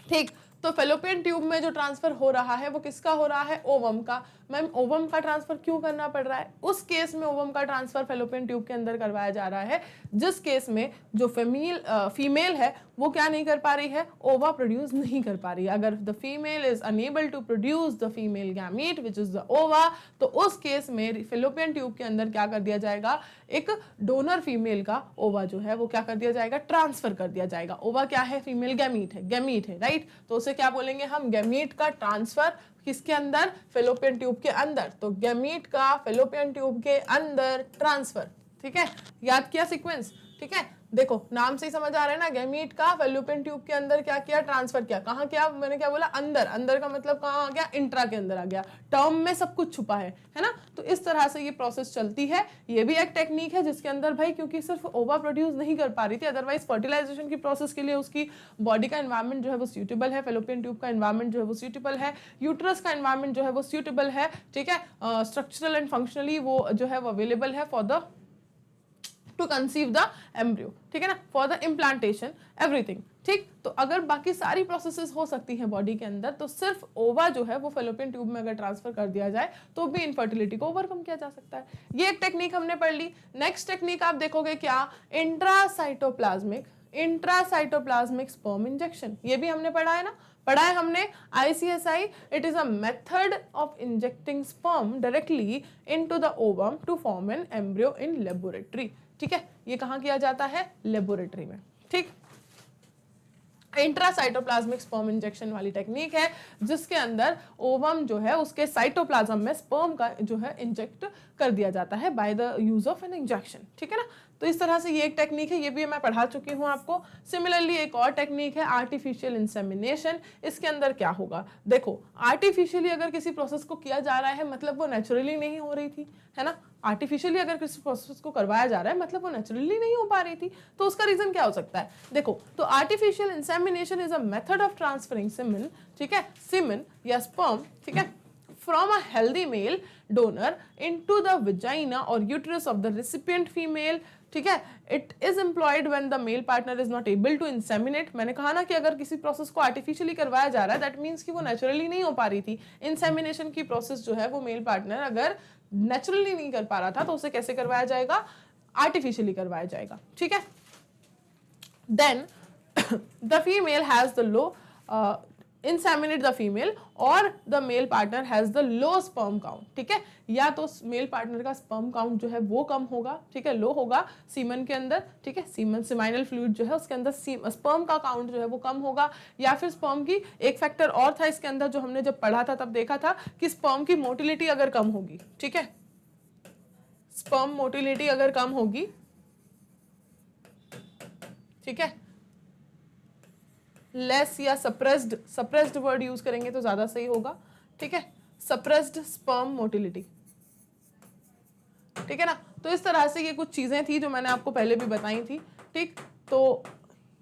ठीक, तो फेलोपियन ट्यूब में जो ट्रांसफर हो रहा है वो किसका हो रहा है, ओवम का। मैम ओवम का ट्रांसफर क्यों करना पड़ रहा है, उस केस में ओवम का ट्रांसफर फेलोपियन ट्यूब के अंदर करवाया जा रहा है जिस केस में जो फीमेल है वो क्या नहीं कर पा रही है, ओवा प्रोड्यूस नहीं कर पा रही है। अगर the female is unable to produce the female gamete which is the ova, तो उस केस में फेलोपियन ट्यूब के अंदर क्या कर दिया जाएगा, एक डोनर फीमेल का ओवा जो है वो क्या कर दिया जाएगा, ट्रांसफर कर दिया जाएगा। ओवा क्या है, फीमेल गैमीट है, राइट। तो उसे क्या बोलेंगे हम, गैमीट का ट्रांसफर किसके अंदर, फेलोपियन ट्यूब के अंदर। तो गैमीट का फेलोपियन ट्यूब के अंदर ट्रांसफर। ठीक है, याद किया सीक्वेंस। ठीक है, देखो नाम से ही समझ आ रहा है ना, गैमीट का फेलोपियन ट्यूब के अंदर क्या किया, ट्रांसफर किया। कहाँ किया, मैंने क्या बोला, अंदर। अंदर का मतलब कहाँ आ गया, इंट्रा के अंदर आ गया, टर्म में सब कुछ छुपा है ना। तो इस तरह से ये प्रोसेस चलती है। ये भी एक टेक्निक है जिसके अंदर भाई, क्योंकि सिर्फ ओवा प्रोड्यूस नहीं कर पा रही थी, अदरवाइज फर्टिलाइजेशन की प्रोसेस के लिए उसकी बॉडी का एनवायरमेंट जो है वो सूटेबल है, फेलोपियन ट्यूब का एनवायरमेंट जो है वो सूटेबल है, यूट्रस का एनवायरमेंट जो है वो सूटेबल है। ठीक है, स्ट्रक्चरल एंड फंक्शनली वो जो है वो अवेलेबल है for the two conceive the embryo. ठीक है ना, फॉर द इम्प्लांटेशन एवरीथिंग। ठीक, तो अगर बाकी सारी प्रोसेसेस हो सकती हैं बॉडी के अंदर, तो सिर्फ ओवा जो है वो फेलोपियन ट्यूब में अगर ट्रांसफर कर दिया जाए तो भी इनफर्टिलिटी को ओवरकम किया जा सकता है। ये एक टेक्निक हमने पढ़ ली। नेक्स्ट टेक्निक आप देखोगे क्या, इंट्रासाइटोप्लाज्मिक स्पर्म इंजेक्शन। ये भी हमने पढ़ा है ना, पढ़ा है हमने, ICSI। It is a method of injecting sperm directly into the ovum to form an embryo in laboratory. ठीक है, ये कहाँ किया जाता है, लेबोरेटरी में। ठीक, इंट्रासाइटोप्लाज्मिक स्पर्म इंजेक्शन वाली टेक्निक है जिसके अंदर ओवम जो है उसके साइटोप्लाज्म में स्पर्म का जो है इंजेक्ट कर दिया जाता है by the use of an injection. ठीक है ना, तो इस तरह से ये एक टेक्निक है, ये भी मैं पढ़ा चुकी हूँ आपको। सिमिलरली एक और टेक्निक है आर्टिफिशियल इंसेमिनेशन। इसके अंदर क्या होगा, देखो आर्टिफिशियली अगर किसी प्रोसेस को किया जा रहा है मतलब वो नेचुरली नहीं हो रही थी, है ना। आर्टिफिशियली अगर किसी प्रोसेस को करवाया जा रहा है मतलब वो नेचुरली नहीं हो पा रही थी, तो उसका रीजन क्या हो सकता है। देखो, तो artificial insemination is a method of transferring semen, ठीक है, सीमेन या स्पर्म, ठीक है, from a healthy male donor into the vagina or uterus of the recipient female, ठीक है। It is employed when the male partner is not able to inseminate. मैंने कहा ना कि अगर किसी प्रोसेस को आर्टिफिशियली करवाया जा रहा है दैट मीन्स कि वो नेचुरली नहीं हो पा रही थी। इंसेमिनेशन की प्रोसेस जो है वो मेल पार्टनर अगर नेचुरली नहीं कर पा रहा था तो उसे कैसे करवाया जाएगा, आर्टिफिशियली करवाया जाएगा, ठीक है। Then the female has the low inseminate the female और the male partner has the low sperm count, ठीक है। या तो मेल पार्टनर का स्पर्म काउंट जो है वो कम होगा, ठीक है, लो होगा सीमन के अंदर, ठीक है, सीमन सेमाइनल फ्लूइड जो है उसके अंदर स्पर्म का काउंट जो है वो कम होगा, या फिर स्पर्म की एक फैक्टर और था इसके अंदर जो हमने जब पढ़ा था तब देखा था कि स्पर्म की मोटिलिटी अगर कम होगी, ठीक है, स्पर्म मोटिलिटी अगर कम होगी, ठीक है, लेस या सप्रेस्ड वर्ड यूज करेंगे तो ज्यादा सही होगा, ठीक है, सप्रेस्ड स्पर्म मोटिलिटी, ठीक है ना। तो इस तरह से ये कुछ चीजें थी जो मैंने आपको पहले भी बताई थी, ठीक। तो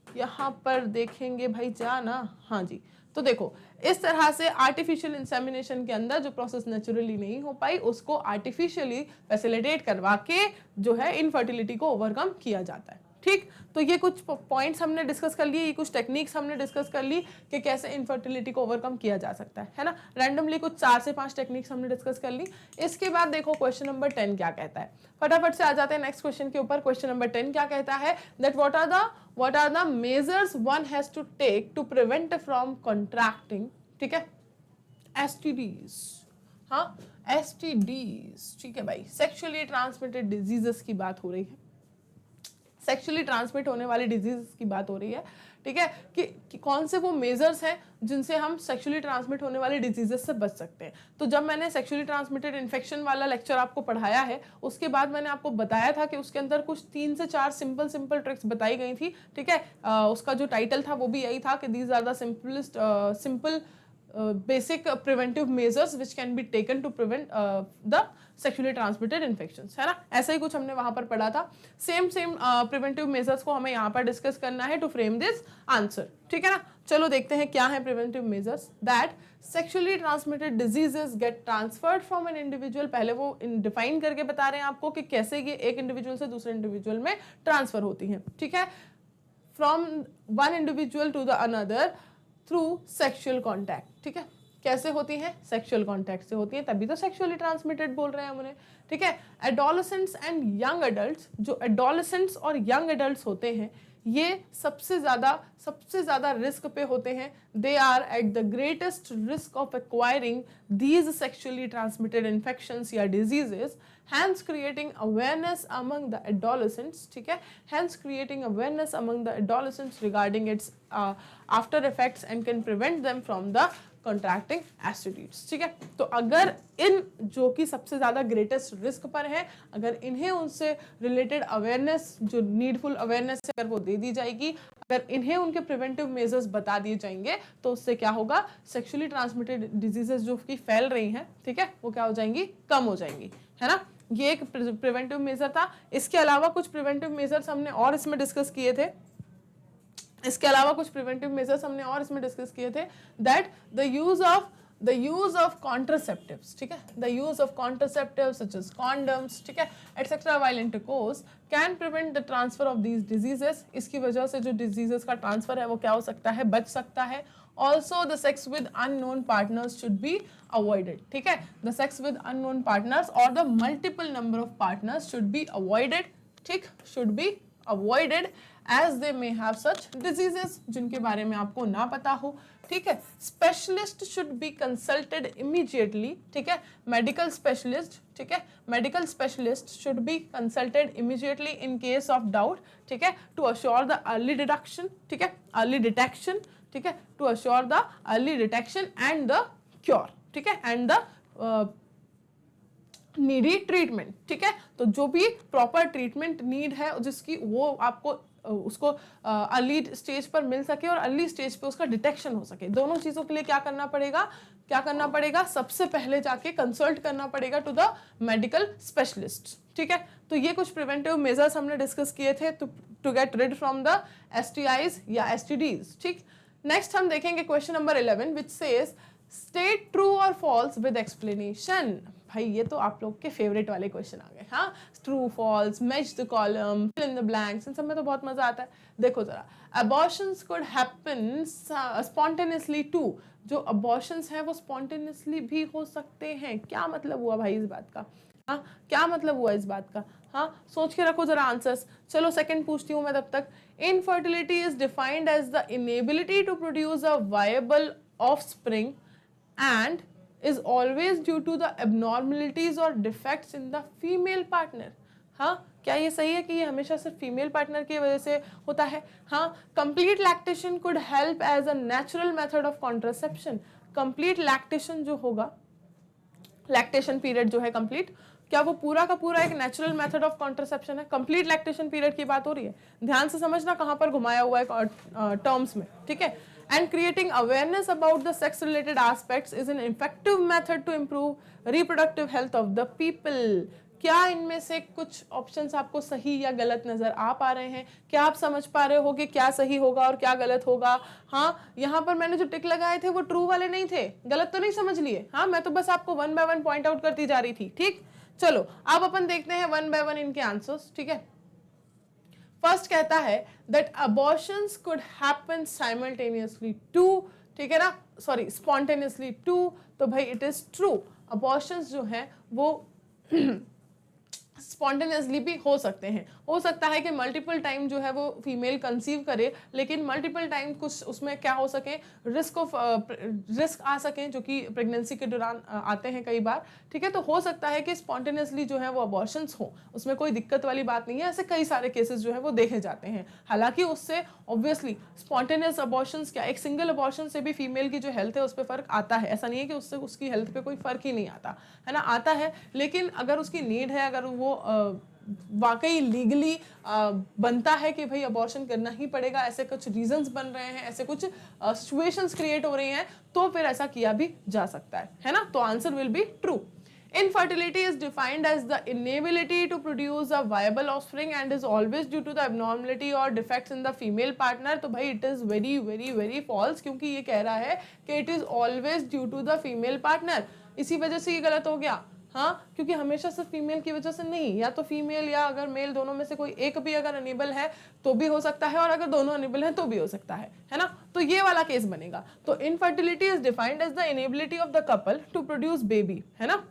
यहां पर देखेंगे भाई जाना, हाँ जी, तो देखो इस तरह से आर्टिफिशियल इंसेमिनेशन के अंदर जो प्रोसेस नेचुरली नहीं हो पाई उसको आर्टिफिशियली फैसिलिटेट करवा के जो है इनफर्टिलिटी को ओवरकम किया जाता है, ठीक। तो ये कुछ पॉइंट्स हमने डिस्कस कर लिए, ये कुछ टेक्निक्स हमने डिस्कस कर ली कि कैसे इनफर्टिलिटी को ओवरकम किया जा सकता है ना। रैंडमली कुछ 4 से 5 टेक्निक्स हमने डिस्कस कर ली। इसके बाद देखो क्वेश्चन नंबर 10 क्या कहता है, फटाफट से आ जाते हैं नेक्स्ट क्वेश्चन के ऊपर। क्वेश्चन नंबर 10 क्या कहता है, that what are the measures one has to take to prevent from contracting, ठीक है, एसटीडीज, हाँ एसटीडीज, ठीक है भाई, सेक्सुअली ट्रांसमिटेड डिजीजेस की बात हो रही है, सेक्सुअली ट्रांसमिट होने वाली डिजीज की बात हो रही है, ठीक है, कि कौन से वो मेजर्स हैं जिनसे हम सेक्सुअली ट्रांसमिट होने वाली डिजीजेस से बच सकते हैं। तो जब मैंने सेक्सुअली ट्रांसमिटेड इन्फेक्शन वाला लेक्चर आपको पढ़ाया है उसके बाद मैंने आपको बताया था कि उसके अंदर कुछ 3 से 4 सिंपल ट्रिक्स बताई गई थी, ठीक है। उसका जो टाइटल था वो भी यही था कि these are the simple basic preventive measures which can be taken to prevent the sexually transmitted infections, है ना। ऐसा ही कुछ हमने वहां पर पढ़ा था। सेम preventive measures को हमें यहाँ पर डिस्कस करना है to frame this answer, ठीक है ना। चलो देखते हैं क्या है preventive measures। that sexually transmitted diseases get transferred from an individual, पहले वो डिफाइन करके बता रहे हैं आपको कि कैसे ये एक इंडिविजुअल से दूसरे इंडिविजुअल में ट्रांसफर होती हैं, ठीक है, from one individual to the another through sexual contact, ठीक है। कैसे होती हैं, सेक्सुअल कॉन्टैक्ट से होती हैं, तभी तो सेक्सुअली ट्रांसमिटेड बोल रहे हैं हम उन्हें, ठीक है। एडोलेसेंट्स एंड यंग एडल्ट्स, जो एडोलेसेंट्स और यंग एडल्ट्स होते हैं ये सबसे ज्यादा रिस्क पे होते हैं। They are at the greatest risk of acquiring these sexually transmitted infections या diseases, hence creating awareness among the adolescents, ठीक है, hence creating awareness among the adolescents regarding its after effects and can prevent them from the contracting STDs, ठीक है। तो अगर इन जो कि सबसे ज्यादा ग्रेटेस्ट रिस्क पर है, अगर इन्हें उनसे रिलेटेड अवेयरनेस जो नीडफुल अवेयरनेस है अगर वो दे दी जाएगी, अगर इन्हें उनके प्रिवेंटिव मेजर्स बता दिए जाएंगे तो उससे क्या होगा, सेक्सुअली ट्रांसमिटेड डिजीजेस जो कि फैल रही हैं, ठीक है, वो क्या हो जाएंगी, कम हो जाएंगी, है ना। ये एक प्रिवेंटिव मेजर था। इसके अलावा कुछ प्रिवेंटिव मेजर्स हमने और इसमें डिस्कस किए थे, that the use of contraceptives, ठीक है, the use of contraceptives such as condoms, ठीक है, etcetera while intercourse can prevent the transfer of these diseases. इसकी वजह से जो डिजीजेस का ट्रांसफर है वो क्या हो सकता है, बच सकता है। Also the sex with unknown partners should be avoided, ठीक है, the sex with unknown partners or the multiple number of partners should be avoided, ठीक, should be avoided as they may have such diseases जिनके बारे में आपको ना पता हो, ठीक है। Specialist should be consulted immediately, ठीक है, medical specialist, ठीक है, medical specialist should be consulted immediately in case of doubt, ठीक है, to assure the early detection, ठीक है, early detection, ठीक है, to assure the early detection and the cure, ठीक है, एंड द नीडी ट्रीटमेंट, ठीक है। तो जो भी प्रॉपर ट्रीटमेंट नीड है जिसकी वो आपको उसको अर्ली स्टेज पर मिल सके और अर्ली स्टेज पे उसका डिटेक्शन हो सके, दोनों चीजों के लिए क्या करना पड़ेगा, सबसे पहले जाके कंसल्ट करना पड़ेगा टू द मेडिकल स्पेशलिस्ट, ठीक है। तो ये कुछ प्रिवेंटिव मेजर्स हमने डिस्कस किए थे to get rid from the STIs या STDs, ठीक। नेक्स्ट हम देखेंगे question number 11 which says state true और फॉल्स विद एक्सप्लेनेशन। भाई ये तो आप लोग के फेवरेट वाले क्वेश्चन आ गए, हाँ। True false, match the column, fill in the blanks, इन सब में तो बहुत मजा आता है। देखो जरा, abortions could happen spontaneously too, जो अबॉर्शंस हैं वो स्पॉन्टेनियसली भी हो सकते हैं। क्या मतलब हुआ भाई इस बात का, हाँ, क्या मतलब हुआ इस बात का, हाँ, सोच के रखो जरा आंसर्स। चलो सेकंड पूछती हूँ मैं तब तक। Infertility is defined as the inability to produce a viable offspring and is always due to the abnormalities or defects in the female partner। हाँ, क्या ये सही है कि ये हमेशा सिर्फ फीमेल पार्टनर की वजह से होता है? हाँ, complete lactation could help as a natural method of contraception. Complete lactation जो होगा, लैक्टेशन पीरियड जो है कंप्लीट, क्या वो पूरा का पूरा एक नेचुरल मेथड ऑफ कॉन्ट्रासेप्शन है? कंप्लीट लैक्टेशन पीरियड की बात हो रही है, ध्यान से समझना कहाँ पर घुमाया हुआ है टर्म्स में, ठीक है। And creating awareness about the sex related aspects is an effective method to improve reproductive health of the people। क्या इनमें से कुछ ऑप्शंस आपको सही या गलत नजर आ पा रहे हैं? क्या आप समझ पा रहे हो कि क्या सही होगा और क्या गलत होगा? हाँ, यहाँ पर मैंने जो टिक लगाए थे वो ट्रू वाले नहीं थे, गलत तो नहीं समझ लिए, हाँ, मैं तो बस आपको 1 by 1 पॉइंट आउट करती जा रही थी, ठीक। चलो अब अपन देखते हैं 1 by 1 इनके आंसर्स, ठीक है। फर्स्ट कहता है that abortions could happen simultaneously too, ठीक है ना, सॉरी spontaneously too, तो भाई it is true, abortions जो है वो स्पॉन्टेनियसली भी हो सकते हैं। हो सकता है कि मल्टीपल टाइम जो है वो फीमेल कंसीव करे, लेकिन मल्टीपल टाइम कुछ उसमें क्या हो सके, रिस्क आ सके जो कि प्रेगनेंसी के दौरान आते हैं कई बार, ठीक है। तो हो सकता है कि स्पॉन्टेनियसली जो है वो अबॉर्शंस हो, उसमें कोई दिक्कत वाली बात नहीं है। ऐसे कई सारे केसेस जो है वो देखे जाते हैं। हालांकि उससे ऑब्वियसली स्पॉन्टेनियस अबॉर्शंस क्या, एक सिंगल अबॉर्शन से भी फीमेल की जो हेल्थ है उस पर फर्क आता है, ऐसा नहीं है कि उससे उसकी हेल्थ पे कोई फर्क ही नहीं आता है ना, आता है। लेकिन अगर उसकी नीड है, अगर वो वाकई लीगली बनता है कि भाई अबॉर्शन करना ही पड़ेगा, ऐसे कुछ रीजंस बन रहे हैं, ऐसे कुछ सिचुएशंस क्रिएट हो रही हैं, तो फिर ऐसा किया भी जा सकता है ना। तो answer will be true. Infertility is defined as the inability to produce a viable offspring and is always due to the abnormality or defects in the female partner। तो भाई it is very very very false, क्योंकि ये कह रहा है कि it is always due to the female partner। इसी वजह से ये गलत हो गया, हाँ, क्योंकि हमेशा सिर्फ फीमेल की वजह से नहीं, या तो फीमेल या अगर मेल दोनों में से कोई एक भी अगर अनेबल है तो भी हो सकता है, और अगर दोनों अनेबल हैं तो भी हो सकता है ना। तो ये वाला केस बनेगा। तो infertility is defined as the inability of the couple to produce baby, है ना।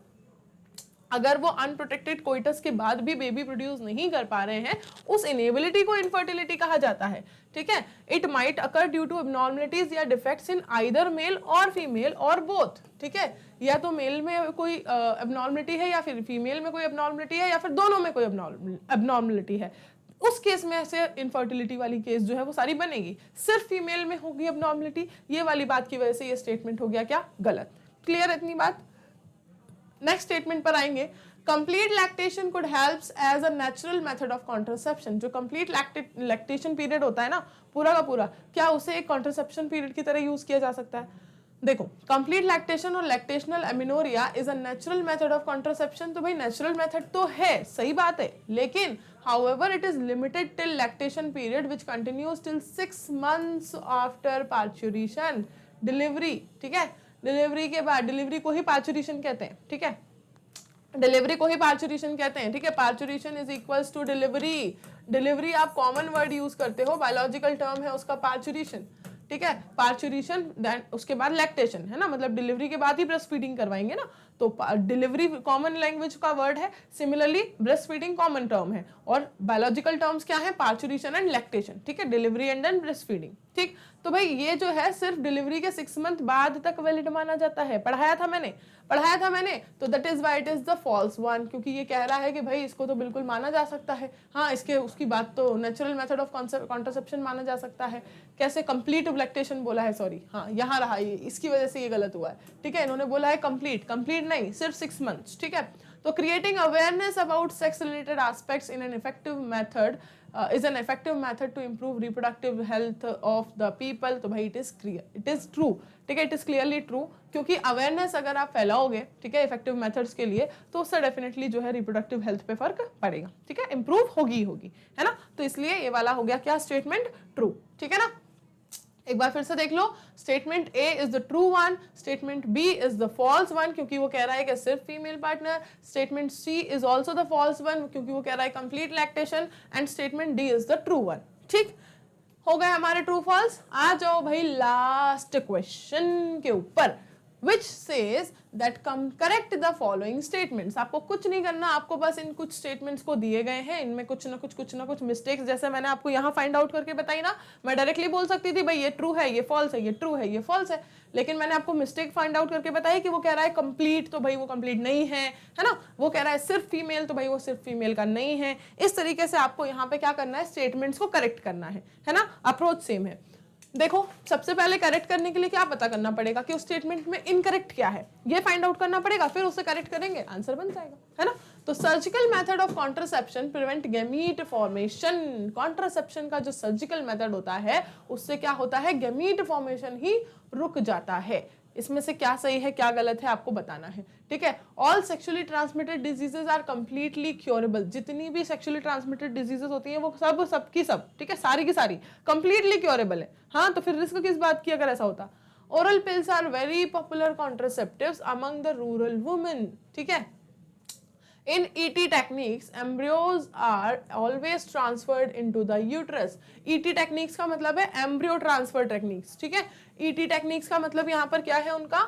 अगर वो अनप्रोटेक्टेड कोइटस के बाद भी बेबी प्रोड्यूस नहीं कर पा रहे हैं, उस इनेबिलिटी को इनफर्टिलिटी कहा जाता है, ठीक है। It might occur due to abnormalities या डिफेक्ट्स इन आइदर मेल और फीमेल और बोथ, ठीक है। या तो मेल में कोई एब्नॉर्मलिटी है या फिर फीमेल में कोई एब्नॉर्मलिटी है या फिर दोनों में कोई एब्नॉर्मलिटी है। उस केस में ऐसे इनफर्टिलिटी वाली केस जो है वो सारी बनेगी। सिर्फ फीमेल में होगी एब्नॉर्मलिटी, ये वाली बात की वजह से ये स्टेटमेंट हो गया क्या, गलत। क्लियर है इतनी बात? नेक्स्ट स्टेटमेंट पर आएंगे। Complete lactation could helps as a natural method of contraception. जो कंप्लीट लैक्टेशन पीरियड होता है ना, पूरा का पूरा, क्या उसे एक कॉन्ट्रासेप्शन पीरियड की तरह यूज किया जा सकता है? देखो, कंप्लीट लैक्टेशन और lactational amenorrhoea is a natural method of contraception. तो भाई नेचुरल मेथड तो है, सही बात है, लेकिन however it is limited till lactation period which continues till 6 months after parturition, delivery, ठीक है। डिलीवरी के बाद, डिलीवरी को ही पार्चुरेशन कहते हैं, ठीक है, डिलीवरी को ही पार्चुरेशन कहते हैं, ठीक है। Parturition is equals to delivery. Delivery आप कॉमन वर्ड यूज करते हो, बायोलॉजिकल टर्म है उसका पार्चुरेशन, ठीक है। पार्चुरेशन देन उसके बाद लैक्टेशन, है ना, मतलब डिलीवरी के बाद ही ब्रेस्ट फीडिंग करवाएंगे ना, तो डिलीवरी कॉमन लैंग्वेज का वर्ड है, similarly breast feeding common term है, और बायोलॉजिकल टर्म्स क्या है, पार्चुरेशन एंड लैक्टेशन, ठीक है, delivery and then breast feeding, ठीक। तो भाई ये जो है सिर्फ डिलीवरी के 6 मंथ बाद तक वैलिड माना जाता है। पढ़ाया था मैंने, तो that is why it is the false one, क्योंकि ये कह रहा है कि भाई इसको तो बिल्कुल माना जा सकता है, हाँ, इसके उसकी बात तो नेचुरल मेथड ऑफ कॉन्ट्रासेप्शन माना जा सकता है। कैसे कंप्लीट लैक्टेशन बोला है, सॉरी, हाँ, यहाँ रहा, ये इसकी वजह से ये गलत हुआ है, ठीक है। इन्होंने बोला है कंप्लीट नहीं, सिर्फ 6 मंथ्स, ठीक है। तो creating awareness about sex related aspects in an effective method is an effective method to improve reproductive health of the people. तो भाई it is true, ठीक है, it is clearly true, क्योंकि अवेयरनेस अगर आप फैलाओगे, ठीक है, इफेक्टिव मेथड्स के लिए, तो उससे डेफिनेटली जो है रिप्रोडक्टिव हेल्थ पे फर्क पड़ेगा, ठीक है, इंप्रूव होगी है ना। तो इसलिए ये वाला हो गया क्या स्टेटमेंट, ट्रू, ठीक है ना। एक बार फिर से देख लो, statement A is the true one, statement B is the false one क्योंकि वो कह रहा है कि सिर्फ female partner, statement C is also the false one क्योंकि वो कह रहा है complete lactation, and statement D is the true one. ठीक हो गए हमारे ट्रू फॉल्स। आ जाओ भाई लास्ट क्वेश्चन के ऊपर, which says that correct the following statements। आपको कुछ नहीं करना, आपको बस इन कुछ स्टेटमेंट्स को दिए गए हैं, इनमें कुछ ना कुछ मिस्टेक्स, जैसे मैंने आपको यहाँ फाइंड आउट करके बताई ना, मैं डायरेक्टली बोल सकती थी भाई ये ट्रू है, ये फॉल्स है, ये ट्रू है, ये फॉल्स है, लेकिन मैंने आपको मिस्टेक फाइंड आउट करके बताई कि वो कह रहा है कंप्लीट, तो भाई वो कंप्लीट नहीं है ना, वो कह रहा है सिर्फ फीमेल, तो भाई वो सिर्फ फीमेल का नहीं है। इस तरीके से आपको यहाँ पे क्या करना है, स्टेटमेंट्स को करेक्ट करना है ना, अप्रोच सेम है। देखो सबसे पहले करेक्ट करने के लिए क्या पता करना पड़ेगा कि उस स्टेटमेंट में इनकरेक्ट क्या है, ये फाइंड आउट करना पड़ेगा, फिर उसे करेक्ट करेंगे, आंसर बन जाएगा, है ना। तो surgical method of contraception prevent gamete formation. Contraception का जो सर्जिकल मेथड होता है उससे क्या होता है, गैमीट फॉर्मेशन ही रुक जाता है। इसमें से क्या सही है क्या गलत है आपको बताना है, ठीक है। All sexually transmitted diseases are completely curable. जितनी भी सेक्सुअली ट्रांसमिटेड डिजीजेज होती हैं वो सबकी सब, ठीक है, सारी की सारी कंप्लीटली क्योरेबल है। हाँ, तो फिर रिस्क किस बात की अगर ऐसा होता। Oral pills are very popular contraceptives among the rural women, ठीक है। In ET techniques, embryos are always transferred into the uterus. ET techniques का मतलब है embryo transfer techniques, ठीक है। ET techniques का मतलब यहाँ पर क्या है उनका,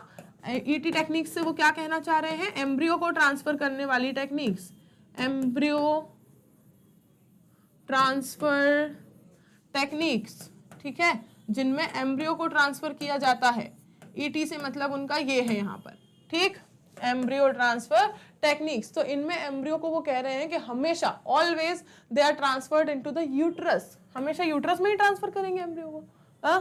ET techniques से वो क्या कहना चाह रहे हैं, एम्ब्रियो को ट्रांसफर करने वाली टेक्निक्स, एम्ब्रियो ट्रांसफर टेक्निक्स, ठीक है, जिनमें एम्ब्रियो को ट्रांसफर किया जाता है। ET से मतलब उनका ये है यहाँ पर, ठीक, एम्ब्रियो ट्रांसफर टेक्निक्स। तो इनमें एम्ब्रियो को वो कह रहे हैं कि हमेशा always they are transferred into the uterus, हमेशा यूट्रस में ही ट्रांसफर करेंगे एम्ब्रियो को।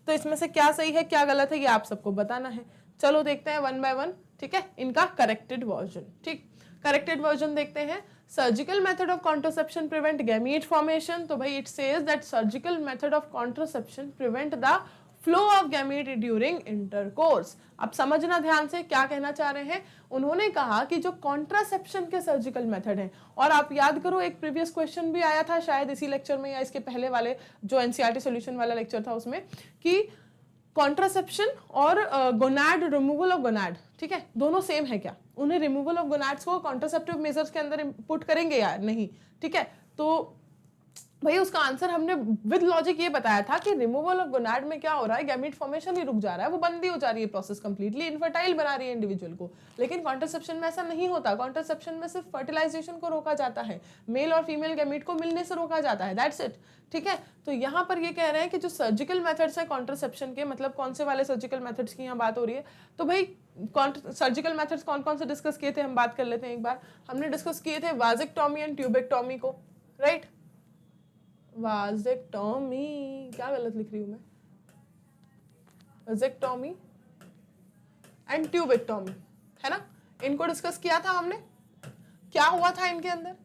तो इसमें से क्या सही है क्या गलत है ये आप सबको बताना है। चलो देखते हैं वन बाय वन, ठीक है, इनका करेक्टेड वर्जन। ठीक, करेक्टेड वर्जन देखते हैं। Surgical method of contraception prevent gamete formation. तो भाई it says that surgical method of contraception prevent the flow of gamete during intercourse. अब समझना ध्यान से क्या कहना चाह रहे हैं। उन्होंने कहा कि जो कॉन्ट्रासेप्शन के सर्जिकल मेथड हैं, और आप याद करो एक प्रीवियस क्वेश्चन भी आया था शायद इसी लेक्चर में या इसके पहले वाले जो एनसीईआरटी सॉल्यूशन वाला लेक्चर था उसमें, कि कॉन्ट्रासेप्शन और गोनाड, रिमूवल ऑफ गोनाड, ठीक है, दोनों सेम है क्या। उन्हें रिमूवल ऑफ गोनाड्स को कॉन्ट्रासेप्टिव मेजर्स के अंदर पुट करेंगे या नहीं, ठीक है। तो भाई उसका आंसर हमने विद लॉजिक ये बताया था कि रिमूवल ऑफ गोनाड में क्या हो रहा है, गैमीट फॉर्मेशन ही रुक जा रहा है, वो बंदी हो जा रही है प्रोसेस, कंप्लीटली इनफर्टाइल बना रही है इंडिविजुअल को। लेकिन कॉन्ट्रासेप्शन में ऐसा नहीं होता। कॉन्ट्रासेप्शन में सिर्फ फर्टिलाइजेशन को रोका जाता है, मेल और फीमेल गैमीट को मिलने से रोका जाता है, दैट्स इट, ठीक है। तो यहाँ पर ये कह रहे हैं कि जो सर्जिकल मेथड्स है कॉन्ट्रासेप्शन के, मतलब कौन से वाले सर्जिकल मेथड्स की यहाँ बात हो रही है। तो भाई सर्जिकल मेथड्स कौन कौन से डिस्कस किए थे हम बात कर लेते हैं एक बार। हमने डिस्कस किए थे वाजेक्टोमी एंड ट्यूबेक्टोमी को, राइट। वाजेक्टोमी, क्या गलत लिख रही हूं मैं, वाजेक्टोमी एंड ट्यूबेक्टोमी, है ना, इनको डिस्कस किया था हमने। क्या हुआ था इनके अंदर,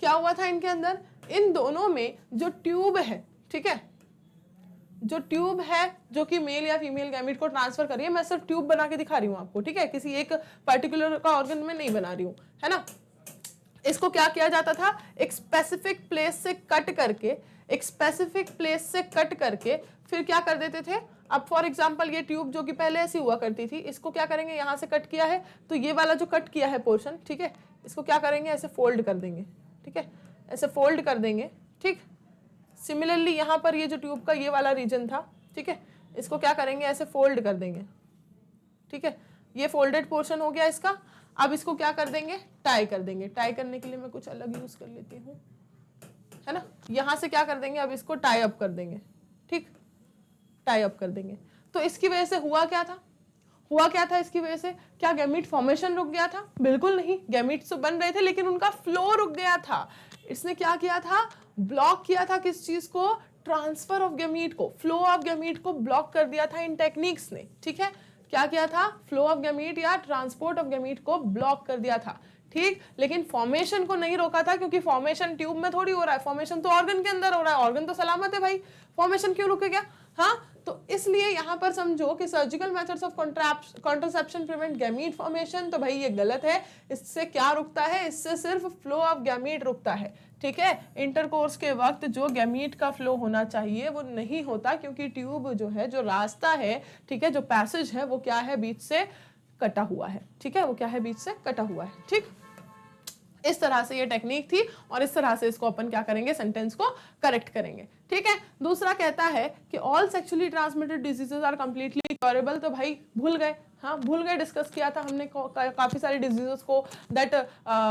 क्या हुआ था इनके अंदर, इन दोनों में जो ट्यूब है, ठीक है, जो ट्यूब है जो कि मेल या फीमेल गैमीट को ट्रांसफर कर रही है, मैं सिर्फ ट्यूब बना के दिखा रही हूँ आपको, ठीक है, किसी एक पर्टिकुलर का ऑर्गन में नहीं बना रही हूँ, है ना। इसको क्या किया जाता था, एक स्पेसिफिक प्लेस से कट करके, एक स्पेसिफिक प्लेस से कट करके फिर क्या कर देते थे। अब फॉर एग्जांपल ये ट्यूब जो कि पहले ऐसी हुआ करती थी, इसको क्या करेंगे, यहाँ से कट किया है तो ये वाला जो कट किया है पोर्शन, ठीक है, इसको क्या करेंगे, ऐसे फोल्ड कर देंगे, ठीक है, ऐसे फोल्ड कर देंगे, ठीक। सिमिलरली यहाँ पर ये जो ट्यूब का ये वाला रीजन था, ठीक है, इसको क्या करेंगे, ऐसे फोल्ड कर देंगे, ठीक है, ये फोल्डेड पोर्शन हो गया इसका। अब इसको क्या कर देंगे, टाई कर देंगे। टाई करने के लिए मैं कुछ अलग यूज कर लेती हूँ, है ना। यहां से क्या कर देंगे, अब इसको टाई अप कर देंगे, ठीक, टाई अप कर देंगे। तो इसकी वजह से हुआ क्या था, हुआ क्या था इसकी वजह से, क्या गैमीट फॉर्मेशन रुक गया था, बिल्कुल नहीं। गैमीट्स तो बन रहे थे लेकिन उनका फ्लो रुक गया था। इसने क्या किया था, ब्लॉक किया था किस चीज को, ट्रांसफर ऑफ गैमीट को, फ्लो ऑफ गैमीट को ब्लॉक कर दिया था इन टेक्निक्स ने, ठीक है। क्या किया था, फ्लो ऑफ गैमीट या ट्रांसपोर्ट ऑफ गैमीट को ब्लॉक कर दिया था, ठीक, लेकिन फॉर्मेशन को नहीं रोका था, क्योंकि फॉर्मेशन ट्यूब में थोड़ी हो रहा है, फॉर्मेशन तो ऑर्गन के अंदर हो रहा है, ऑर्गन तो सलामत है भाई, फॉर्मेशन क्यों रुकेगा? हाँ, तो इसलिए यहाँ पर समझो कि surgical methods of contraception prevent gamete formation, तो भाई ये गलत है। इससे क्या रुकता है? इससे सिर्फ फ्लो ऑफ गैमीट रुकता है, ठीक है। इंटरकोर्स के वक्त जो गैमीट का फ्लो होना चाहिए वो नहीं होता, क्योंकि ट्यूब जो है, जो रास्ता है, ठीक है, जो पैसेज है, वो क्या है? बीच से कटा हुआ है, ठीक है, वो क्या है? बीच से कटा हुआ है, ठीक। इस तरह से ये टेक्निक थी और इस तरह से इसको अपन क्या करेंगे? सेंटेंस को करेक्ट करेंगे, ठीक है। दूसरा कहता है कि all sexually transmitted diseases are completely curable, तो भाई भूल गए, हाँ भूल गए, डिस्कस किया था हमने काफी सारी डिजीजेस को, दैट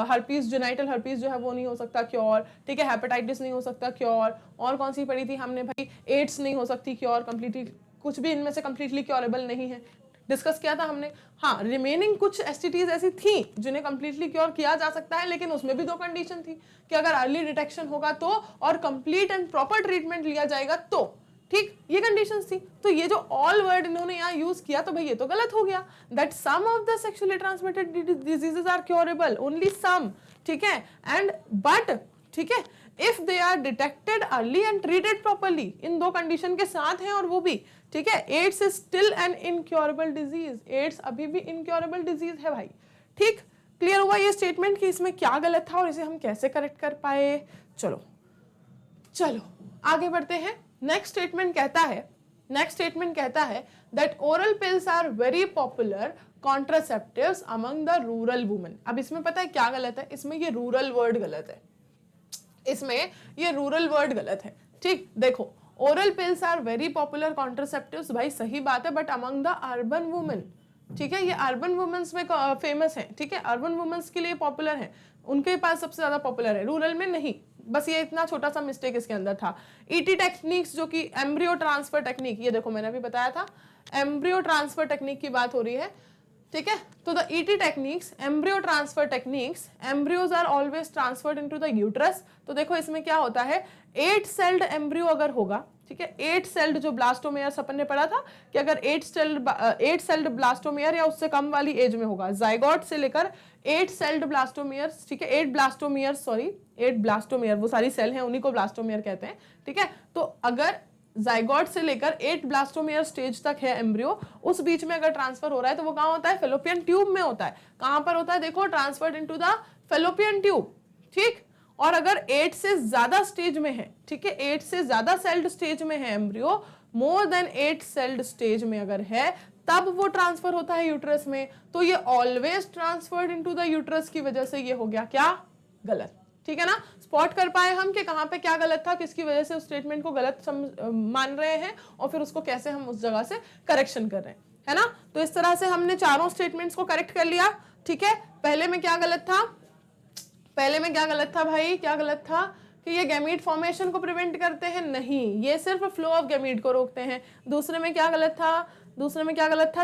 हर्पीज, जेनाइटल हर्पीज जो है वो नहीं हो सकता क्योर, ठीक है, हेपेटाइटिस नहीं हो सकता क्योर, और कौन सी पढ़ी थी हमने भाई? एड्स नहीं हो सकती क्योर, कंप्लीटली कुछ भी इनमें से कंप्लीटली क्योरेबल नहीं है, डिस्कस किया था हमने। हाँ, रिमेनिंग कुछ एसटीटीज ऐसी थी जिन्हें कंप्लीटली क्योर किया जा सकता है, लेकिन उसमें भी दो कंडीशन थी कि अगर अर्ली डिटेक्शन होगा तो, और कंप्लीट एंड प्रॉपर ट्रीटमेंट लिया जाएगा तो, ठीक, ये कंडीशंस थी। तो ये जो ऑल वर्ड इन्होंने यहाँ यूज किया, तो भाई ये तो गलत हो गया। That some of the sexually transmitted diseases are curable, only some, ठीक है, एंड बट, ठीक है, if they are detected early and treated properly, इन दो कंडीशन के साथ हैं और वो भी, ठीक है। AIDS is still an incurable disease, AIDS अभी भी इनक्योरेबल डिजीज है भाई, ठीक। क्लियर हुआ ये स्टेटमेंट कि इसमें क्या गलत था और इसे हम कैसे करेक्ट कर पाए? चलो चलो आगे बढ़ते हैं। नेक्स्ट स्टेटमेंट कहता है that oral pills are very popular contraceptives among the rural women. अब इसमें पता है क्या गलत है? इसमें ये रूरल वर्ड गलत है, इसमें ये रूरल वर्ड गलत है, ठीक। देखो, oral pills are very popular contraceptives, भाई सही बात है, but among the urban women, ठीक है, ये अर्बन वुमेन्स में फेमस है, ठीक है, अर्बन वुमेन्स के लिए पॉपुलर है, उनके पास सबसे ज्यादा पॉपुलर है, रूरल में नहीं। बस ये इतना छोटा सा मिस्टेक इसके अंदर था। ईटी टेक्निक्स जो कि एम्ब्रियो ट्रांसफर टेक्निक, ये देखो मैंने अभी बताया था, एम्ब्रियो ट्रांसफर टेक्निक की बात हो रही है, ठीक है। तो the ET techniques, embryo transfer techniques, embryos are always transferred into the uterus. तो देखो इसमें क्या होता है, 8 सेल्ड एम्ब्रियो अगर होगा, ठीक है, 8 सेल्ड जो ब्लास्टोमेयर अपन ने पढ़ा था कि अगर 8 सेल्ड ब्लास्टोमेयर या उससे कम वाली एज में होगा, जाइगोट से लेकर 8 सेल्ड ब्लास्टोमेयर, ठीक है, 8 ब्लास्टोमेयर, वो सारी सेल हैं, उन्हीं को ब्लास्टोमेयर कहते हैं, ठीक है। तो अगर जाइगोट से लेकर 8 ब्लास्टोमेयर स्टेज तक है एम्ब्रियो, उस बीच में अगर ट्रांसफर हो रहा है तो वो कहाँ होता है? फेलोपियन ट्यूब में होता है। कहां पर होता है? देखो, transferred into the fallopian tube, ठीक। और अगर 8 से ज्यादा स्टेज में है, ठीक है, 8 से ज्यादा सेल्ड स्टेज में है embryo, more than 8 sailed stage में अगर है, तब वो ट्रांसफर होता है यूट्रस में। तो ये always transferred into the uterus की वजह से ये हो गया क्या? गलत, ठीक है ना। स्पॉट कर पाए हम कि कहां पे क्या गलत था, किसकी वजह से उस स्टेटमेंट को गलत मान रहे हैं, और फिर उसको कैसे हम उस जगह से करेक्शन कर रहे हैं, है ना। तो इस तरह से हमने चारों स्टेटमेंट्स को करेक्ट कर लिया, ठीक है। पहले में क्या गलत था भाई? क्या गलत था कि ये गैमीट फॉर्मेशन को प्रिवेंट करते हैं? नहीं, ये सिर्फ फ्लो ऑफ गैमीट को रोकते हैं। दूसरे में क्या गलत था?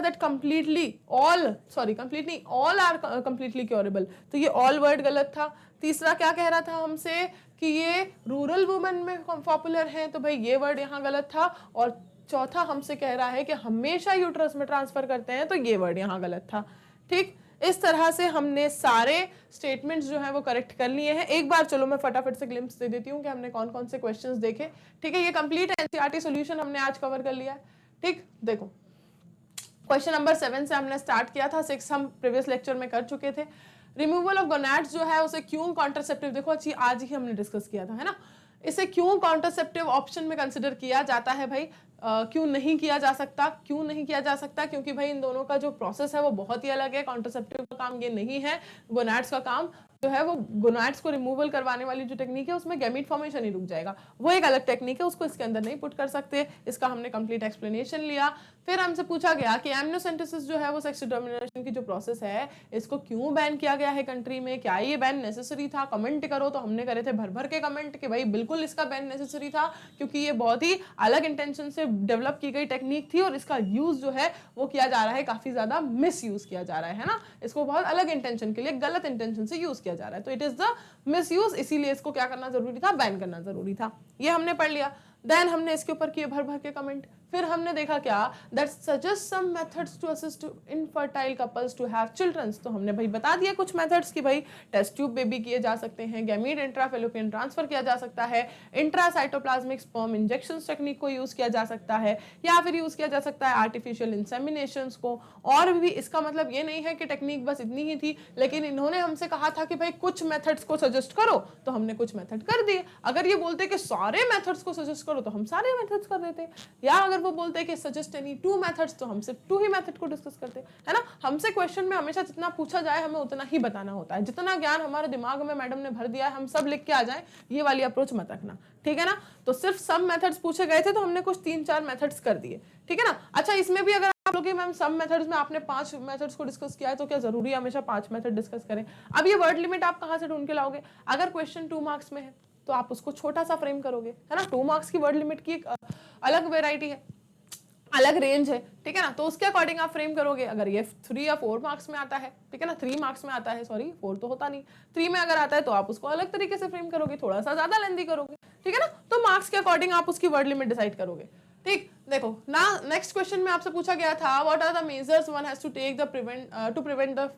That completely all are completely curable, तो ये ऑल वर्ड गलत था। तीसरा क्या कह रहा था हमसे कि ये रूरल वुमेन में पॉपुलर है, तो भाई ये वर्ड यहाँ गलत था। और चौथा हमसे कह रहा है कि हमेशा यूट्रस में ट्रांसफर करते हैं, तो ये वर्ड यहाँ गलत था, ठीक। इस तरह से हमने सारे स्टेटमेंट्स जो है वो करेक्ट कर लिए हैं। एक बार चलो मैं फटाफट से ग्लिम्स दे देती हूँ कि हमने कौन कौन से क्वेश्चंस देखे, ठीक है। ये कंप्लीट एनसीईआरटी सॉल्यूशन हमने आज कवर कर लिया है, ठीक। देखो, क्वेश्चन नंबर 7 से हमने स्टार्ट किया था, 6 हम प्रीवियस लेक्चर में कर चुके थे। रिमूवल ऑफ गोनैड्स जो है उसे क्यों कॉन्ट्रासेप्टिव, देखो अच्छी आज ही हमने डिस्कस किया था, है ना। इसे क्यों कॉन्ट्रासेप्टिव ऑप्शन में कंसिडर किया जाता है भाई? क्यों नहीं किया जा सकता? क्योंकि भाई इन दोनों का जो प्रोसेस है वो बहुत ही अलग है। कॉन्ट्रासेप्टिव का काम ये नहीं है, गोनैड्स का काम जो है वो गोनैड्स को रिमूवल करवाने वाली जो टेक्निक है उसमें गैमीट फॉर्मेशन ही रुक जाएगा, वो एक अलग टेक्निक है, उसको इसके अंदर नहीं पुट कर सकते। इसका हमने कंप्लीट एक्सप्लेनेशन लिया। फिर हमसे पूछा गया कि एमनियोसेंटेसिस जो है वो सेक्स डिटर्मिनेशन की जो प्रोसेस है इसको क्यों बैन किया गया है कंट्री में, क्या ये बैन नेसेसरी था? कमेंट करो। तो हमने करे थे भर भर के कमेंट कि भाई बिल्कुल इसका बैन नेसेसरी था, क्योंकि ये बहुत ही अलग इंटेंशन से डेवलप की गई टेक्निक थी और इसका यूज जो है वो किया जा रहा है, काफी ज्यादा मिस यूज किया जा रहा है ना। इसको बहुत अलग इंटेंशन के लिए, गलत इंटेंशन से यूज किया जा रहा है, तो it is the miss use. इसीलिए इसको क्या करना जरूरी था? बैन करना जरूरी था। ये हमने पढ़ लिया। देन हमने इसके ऊपर किए भर भर के कमेंट, फिर हमने देखा क्या, that suggest some methods to assist infertile couples to have childrens. तो हमने भाई बता दिया कुछ मेथड्स कि भाई टेस्ट ट्यूब बेबी किए जा सकते हैं, गैमीट इंट्राफेलोपियन ट्रांसफर किया जा सकता है, इंट्रासाइटोप्लाज्मिक स्पर्म इंजेक्शन टेक्निक को यूज किया जा सकता है, या फिर यूज किया जा सकता है आर्टिफिशियल इंसेमिनेशंस को। और भी इसका मतलब ये नहीं है कि टेक्निक बस इतनी ही थी, लेकिन इन्होंने हमसे कहा था कि भाई कुछ मेथड्स को सजेस्ट करो, तो हमने कुछ मेथड कर दिए। अगर ये बोलते कि सारे मेथड्स को सजेस्ट करो तो हम सारे मेथड्स कर देते, या अगर वो बोलते कि सजेस्ट एनी 2 मेथड्स तो हम सिर्फ 2 ही मेथड को डिस्कस करते, है ना। हमसे क्वेश्चन में हमेशा जितना पूछा जाए हमें उतना ही बताना होता है, जितना ज्ञान हमारे दिमाग में मैडम ने भर दिया है हम सब लिख के आ जाए, ये वाली अप्रोच मत रखना, ठीक है ना। तो सिर्फ सब मेथड्स पूछे गए थे तो हमने कुछ 3-4 मेथड्स कर दिए, ठीक है ना। अच्छा, इसमें भी अगर आप लोग मैम सब मेथड्स में आपने 5 मेथड्स को डिस्कस किया है तो क्या जरूरी है हमेशा 5 मेथड डिस्कस करें? अब ये वर्ड लिमिट आप कहां से ढूंढ के लाओगे? अगर क्वेश्चन 2 मार्क्स में है तो आप उसको छोटा सा फ्रेम करोगे, है ना। 2 मार्क्स की वर्ड लिमिट की एक अलग वेराइटी है, अलग रेंज है, ठीक है ना। तो उसके अकॉर्डिंग आप फ्रेम करोगे। अगर ये 3 या 4 मार्क्स में आता है, ठीक है ना, 3 मार्क्स में आता है, सॉरी 4 तो होता नहीं, 3 में अगर आता है तो आप उसको अलग तरीके से फ्रेम करोगे, थोड़ा सा ज्यादा लेंथी करोगे, ठीक है ना। तो मार्क्स के अकॉर्डिंग आप उसकी वर्ड लिमिट डिसाइड करोगे, ठीक। देखो ना, नेक्स्ट क्वेश्चन में आपसे पूछा गया था what are the measures one has to take to prevent the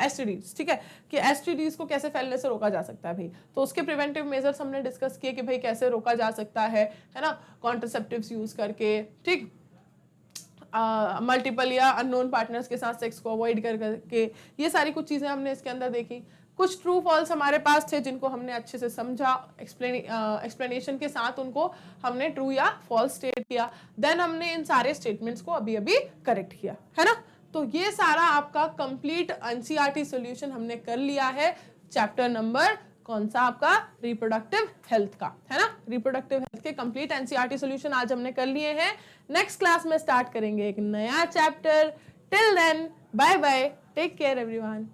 STDs, ठीक है, कि एसटीडीज को कैसे फैलने से रोका जा सकता है भाई। तो उसके प्रिवेंटिव मेजर्स हमने डिस्कस किए कि भाई कैसे रोका जा सकता है ना, कॉन्ट्रासेप्टिव्स यूज करके, ठीक, मल्टीपल या अननोन पार्टनर्स के साथ सेक्स को अवॉइड करके, ये सारी कुछ चीजें हमने इसके अंदर देखी। कुछ ट्रू फॉल्स हमारे पास थे जिनको हमने अच्छे से समझा, एक्सप्लेनेशन के साथ उनको हमने ट्रू या फॉल्स स्टेट किया, देन हमने इन सारे स्टेटमेंट्स को अभी अभी करेक्ट किया, है ना। तो ये सारा आपका कंप्लीट एनसीईआरटी सॉल्यूशन हमने कर लिया है, चैप्टर नंबर कौन सा आपका, रिप्रोडक्टिव हेल्थ का, है ना। रिप्रोडक्टिव हेल्थ के कंप्लीट एनसीईआरटी सॉल्यूशन आज हमने कर लिए हैं। नेक्स्ट क्लास में स्टार्ट करेंगे एक नया chapter. Till then bye bye, take care everyone.